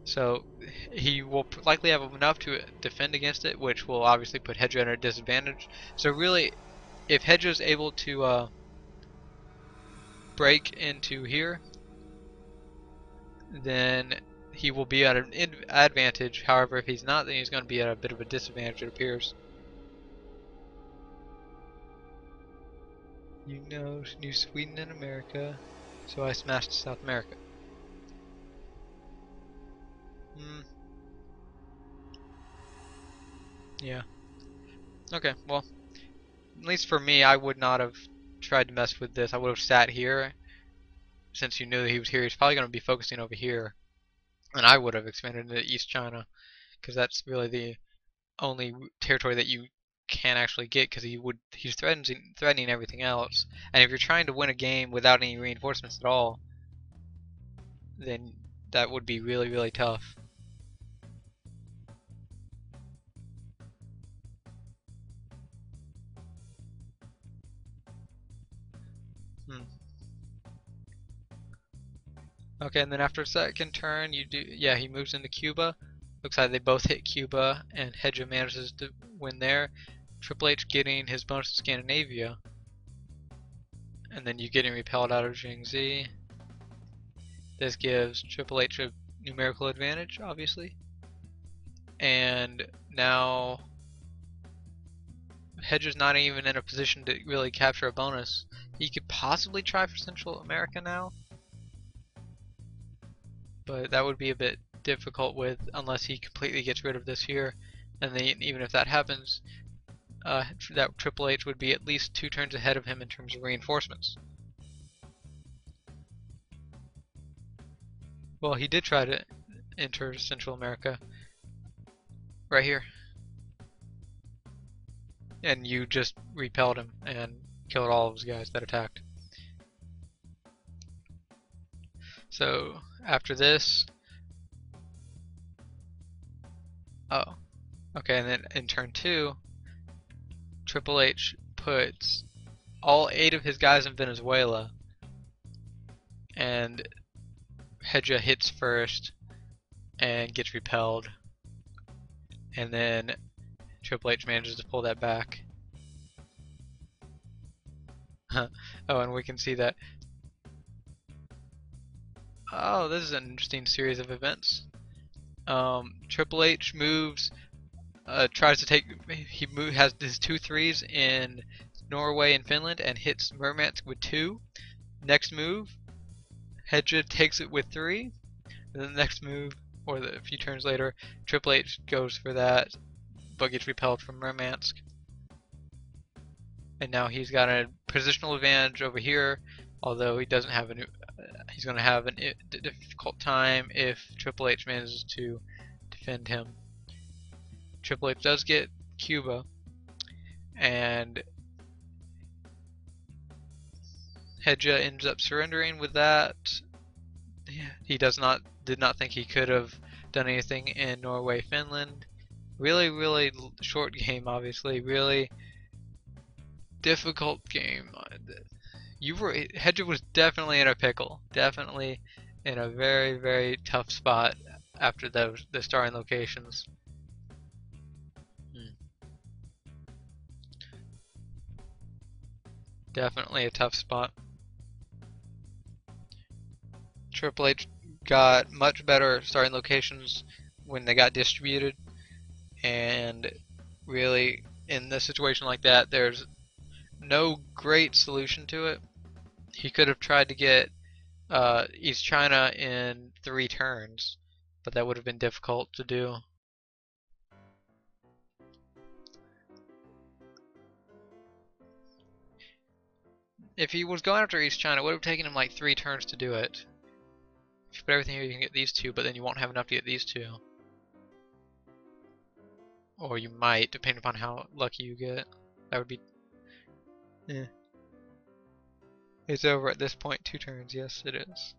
So he will likely have enough to defend against it, which will obviously put Hedra at a disadvantage. So really, if Hedra is able to break into here, then he will be at an advantage. However, if he's not, then he's going to be at a bit of a disadvantage, it appears. You know, New Sweden and America, so I smashed South America. Yeah. Okay, well, at least for me, I would not have tried to mess with this. I would have sat here. Since you knew that he was here, he's probably going to be focusing over here. And I would have expanded into East China, because that's really the only territory that you can actually get, because he's threatening everything else. And if you're trying to win a game without any reinforcements at all, then that would be really, really tough. Okay, and then after second turn, he moves into Cuba. Looks like they both hit Cuba, and Hedra manages to win there. Triple H getting his bonus to Scandinavia, and then you getting repelled out of Jiangxi. This gives Triple H a numerical advantage, obviously. And now Hedra's not even in a position to really capture a bonus. He could possibly try for Central America now, but that would be a bit difficult unless he completely gets rid of this here. And then even if that happens, that Triple H would be at least 2 turns ahead of him in terms of reinforcements. Well, he did try to enter Central America right here, and you just repelled him and killed all of his guys that attacked. So after this, okay, and then in turn 2, Triple H puts all 8 of his guys in Venezuela, and Hedra hits first and gets repelled, and then Triple H manages to pull that back. Oh, and we can see that. Oh, this is an interesting series of events. Triple H moves, tries to take. Has his 2 3s in Norway and Finland and hits Murmansk with 2. Next move, Hedra takes it with 3. And then the next move, or a few turns later, Triple H goes for that, but gets repelled from Murmansk. And now he's got a positional advantage over here, although he doesn't have he's going to have a difficult time if Triple H manages to defend him. Triple H does get Cuba, and Hedra ends up surrendering with that. He did not think he could have done anything in Norway, Finland. Really, really short game, obviously. Really difficult game. Hedra was definitely in a pickle. Definitely in a very, very tough spot after the starting locations. Definitely a tough spot. Triple H got much better starting locations when they got distributed, and really in a situation like that there's no great solution to it. He could have tried to get East China in 3 turns, but that would have been difficult to do. If he was going after East China, it would have taken him like 3 turns to do it. If you put everything here, you can get these 2, but then you won't have enough to get these 2. Or you might, depending upon how lucky you get. That would be... It's over at this point, 2 turns, yes it is.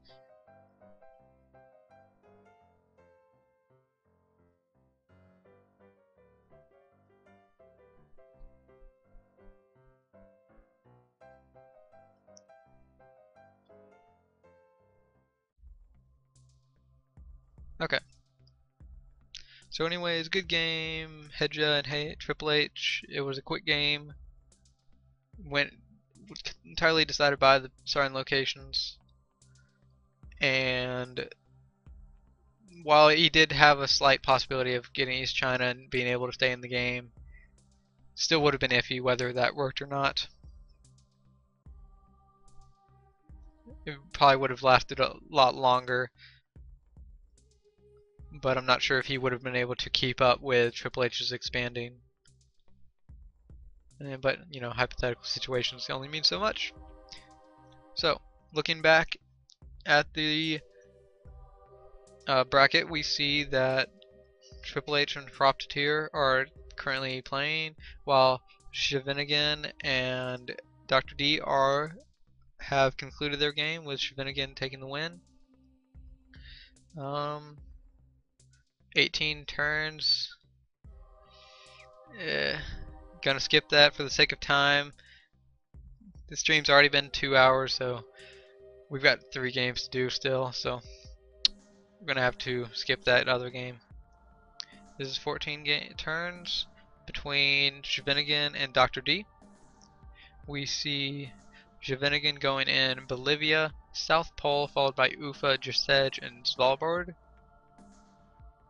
Okay. So anyways, good game. Hedra and Triple H. It was a quick game. Went entirely decided by the starting locations. And while he did have a slight possibility of getting East China and being able to stay in the game, still would have been iffy whether that worked or not. It probably would have lasted a lot longer, but I'm not sure if he would have been able to keep up with Triple H's expanding. But, you know, hypothetical situations only mean so much. So, looking back at the bracket, we see that Triple H and Cropteteer are currently playing, while Shivinigan and Dr. D have concluded their game, with Shivinigan taking the win. Um, 18 turns. Gonna skip that for the sake of time. The stream's already been 2 hours, so we've got 3 games to do still, so we're gonna have to skip that other game. This is 14 turns between Shavinigan and Dr. D. We see Shavinigan going in Bolivia, South Pole, followed by Ufa, Jasej, and Svalbard,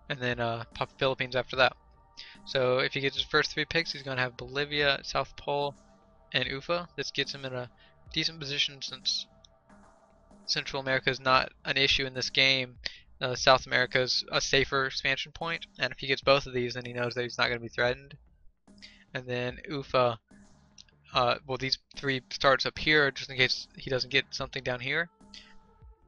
and then Philippines after that. So if he gets his first 3 picks, he's going to have Bolivia, South Pole, and Ufa. This gets him in a decent position since Central America is not an issue in this game. South America is a safer expansion point, and if he gets both of these, then he knows that he's not going to be threatened. And then Ufa, well, these 3 starts up here, just in case he doesn't get something down here,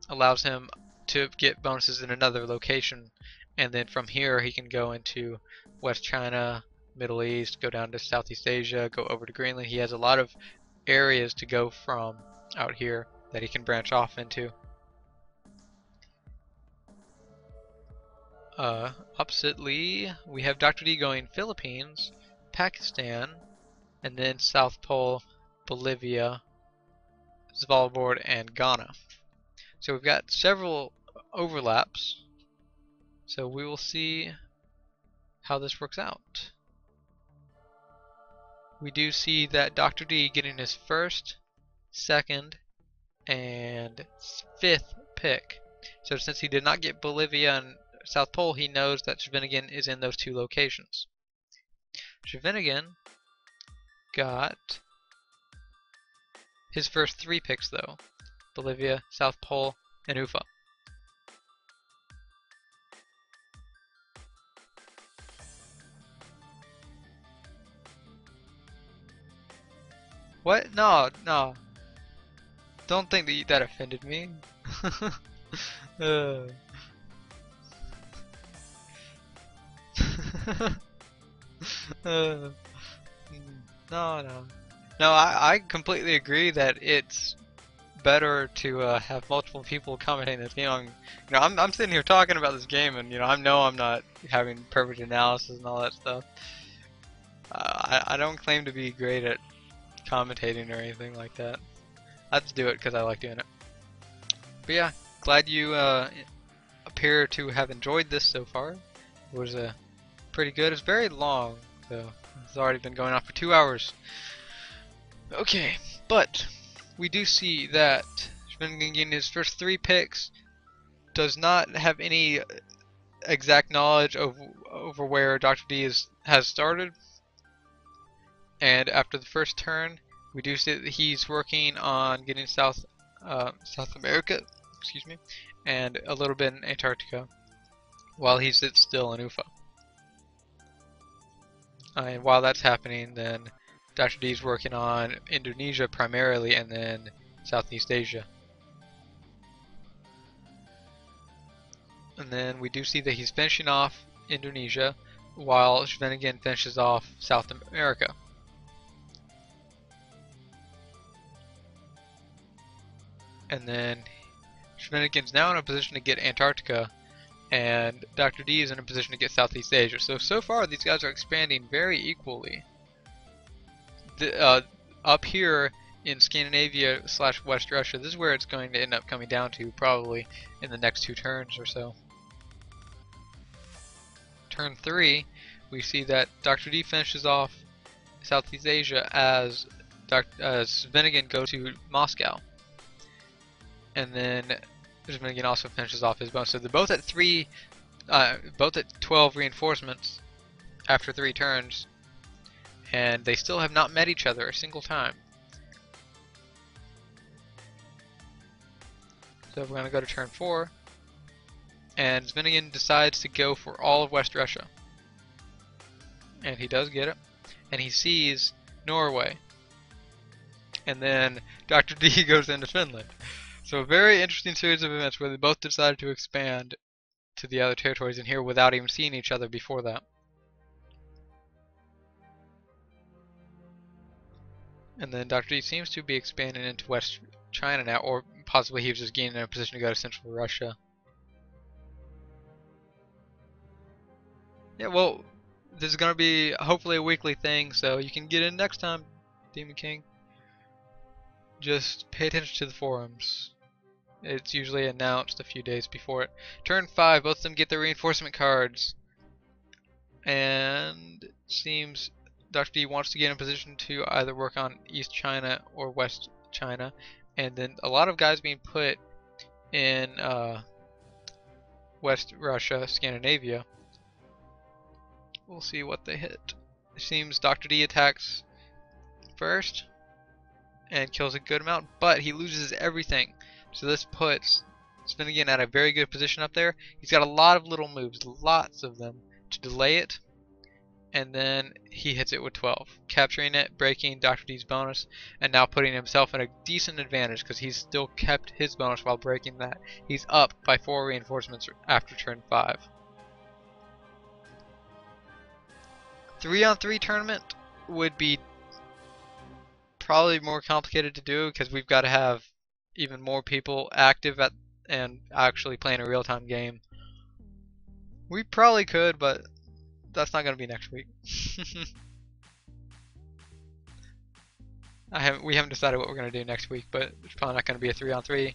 allows him to get bonuses in another location, and then from here he can go into West China, Middle East, go down to Southeast Asia, go over to Greenland. He has a lot of areas to go from out here that he can branch off into. Oppositely, we have Dr. D going Philippines, Pakistan, and then South Pole, Bolivia, Svalbard, and Ghana. So we've got several overlaps. So we will see how this works out. We do see that Dr. D getting his first, second, and 5th pick. So since he did not get Bolivia and South Pole, he knows that Shavinigan is in those 2 locations. Shavinigan got his first 3 picks though. Bolivia, South Pole, and Ufa. What? No, no. Don't think that that offended me. uh. No, no. No, I completely agree that it's better to have multiple people commenting this game. I'm sitting here talking about this game, and I know I'm not having perfect analysis and all that stuff. I don't claim to be great at commentating or anything like that. I just do it because I like doing it. But yeah, glad you appear to have enjoyed this so far. It was pretty good. It's very long, so it's already been going on for 2 hours. Okay, but we do see that Schwingen getting his first 3 picks does not have any exact knowledge over where Dr. D has started. And after the first turn, we do see that he's working on getting South America, excuse me, and a little bit in Antarctica, while he sits still in Ufa. And while that's happening, then Dr. D's working on Indonesia primarily, and then Southeast Asia. And then we do see that he's finishing off Indonesia, while Schwenigan finishes off South America. And then Schwenigan's now in a position to get Antarctica, and Dr. D is in a position to get Southeast Asia. So far these guys are expanding very equally. Up here in Scandinavia / West Russia, this is where it's going to end up coming down to probably in the next 2 turns or so. Turn 3, we see that Dr. D finishes off Southeast Asia as Svenigan goes to Moscow. And then Svenigan also finishes off his bonus. So they're both at 12 reinforcements after 3 turns, and they still have not met each other a single time. So we're going to go to turn 4, and Svenigan decides to go for all of West Russia. And he does get it, and he sees Norway. And then Dr. D goes into Finland. So a very interesting series of events where they both decided to expand to the other territories in here without even seeing each other before that. And then Dr. D seems to be expanding into West China now, or possibly he was just getting in a position to go to Central Russia. Yeah, well, this is gonna be hopefully a weekly thing, so you can get in next time, Demon King. Just pay attention to the forums. It's usually announced a few days before it. Turn 5, both of them get their reinforcement cards. And it seems Dr. D wants to get in position to either work on East China or West China. And then a lot of guys being put in West Russia, Scandinavia. We'll see what they hit. It seems Dr. D attacks first and kills a good amount, but he loses everything. So this puts Svennigan at a very good position up there. He's got a lot of little moves, lots of them, to delay it, and then he hits it with 12, capturing it, breaking Dr. D's bonus, and now putting himself in a decent advantage because he's still kept his bonus while breaking that. He's up by 4 reinforcements after turn 5. 3-on-3 tournament would be probably more complicated to do because we've got to have even more people active at and actually playing a real-time game. We probably could, but that's not going to be next week. We haven't decided what we're going to do next week, but it's probably not going to be a 3-on-3.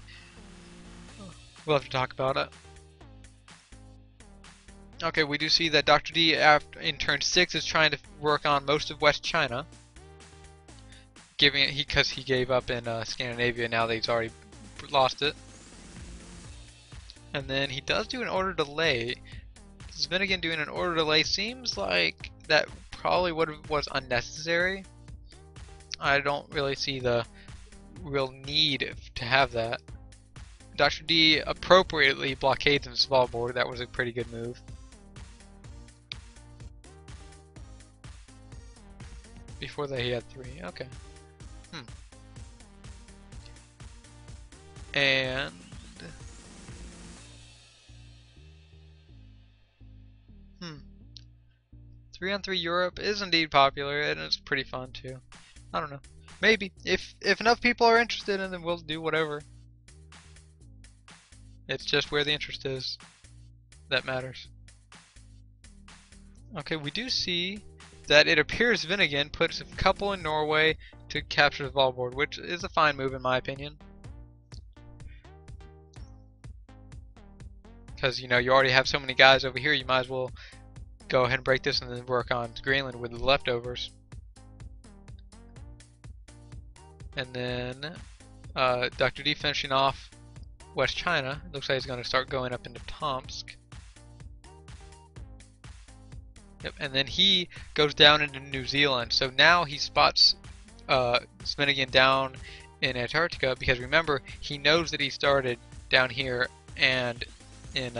We'll have to talk about it. Okay, we do see that Dr. D in turn 6 is trying to work on most of West China, giving it because he gave up in Scandinavia. Now that he's already lost it, and then he does do an order delay. Svennigan doing an order delay seems like that probably was unnecessary. I don't really see the real need to have that. Dr. D appropriately blockades in Svalbard. That was a pretty good move. Before that he had 3. Okay. And 3-on-3 Europe is indeed popular, and it's pretty fun too. I don't know. Maybe if enough people are interested, and then we'll do whatever. It's just where the interest is that matters. Okay, we do see that it appears Svennigan puts a couple in Norway to capture the Svalbard, which is a fine move in my opinion. Because, you know, you already have so many guys over here, you might as well go ahead and break this and then work on Greenland with the leftovers. And then Dr. D finishing off West China. Looks like he's going to start going up into Tomsk. Yep, and then he goes down into New Zealand. So now he spots Svennigan down in Antarctica, because remember, he knows that he started down here and in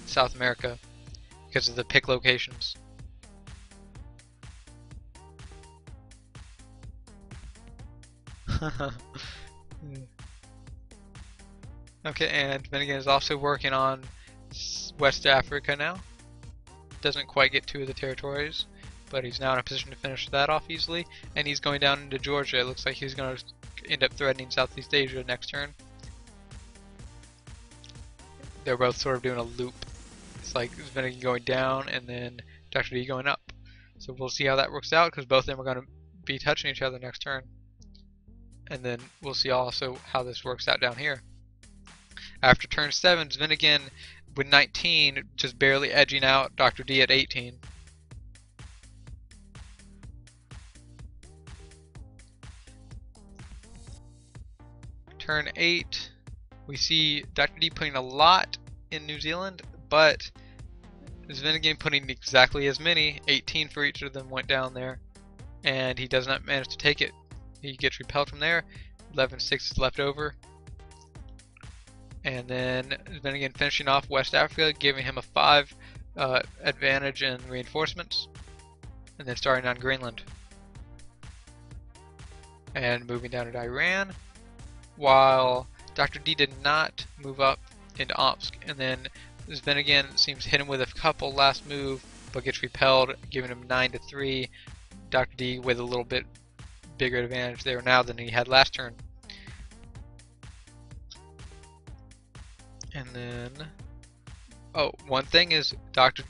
South America because of the pick locations. Okay, and Svennigan is also working on West Africa now. Doesn't quite get 2 of the territories, but he's now in a position to finish that off easily, and he's going down into Georgia. It looks like he's going to end up threatening Southeast Asia next turn. They're both sort of doing a loop. It's like Svennigan going down and then Dr. D going up. So we'll see how that works out, because both of them are going to be touching each other next turn. And then we'll see also how this works out down here. After turn 7, Svennigan with 19, just barely edging out Dr. D at 18. Turn 8, we see Dr. D putting a lot in New Zealand, but Svennigan putting exactly as many, 18 for each of them went down there, and he does not manage to take it. He gets repelled from there, 11-6 is left over. And then Svennigan finishing off West Africa, giving him a 5 advantage in reinforcements, and then starting on Greenland. And moving down to Iran, while Dr. D did not move up into Omsk. And then Svennigan seems to hit him with a couple last move, but gets repelled, giving him 9-3. Dr. D with a little bit bigger advantage there now than he had last turn. And then, oh, one thing is Dr.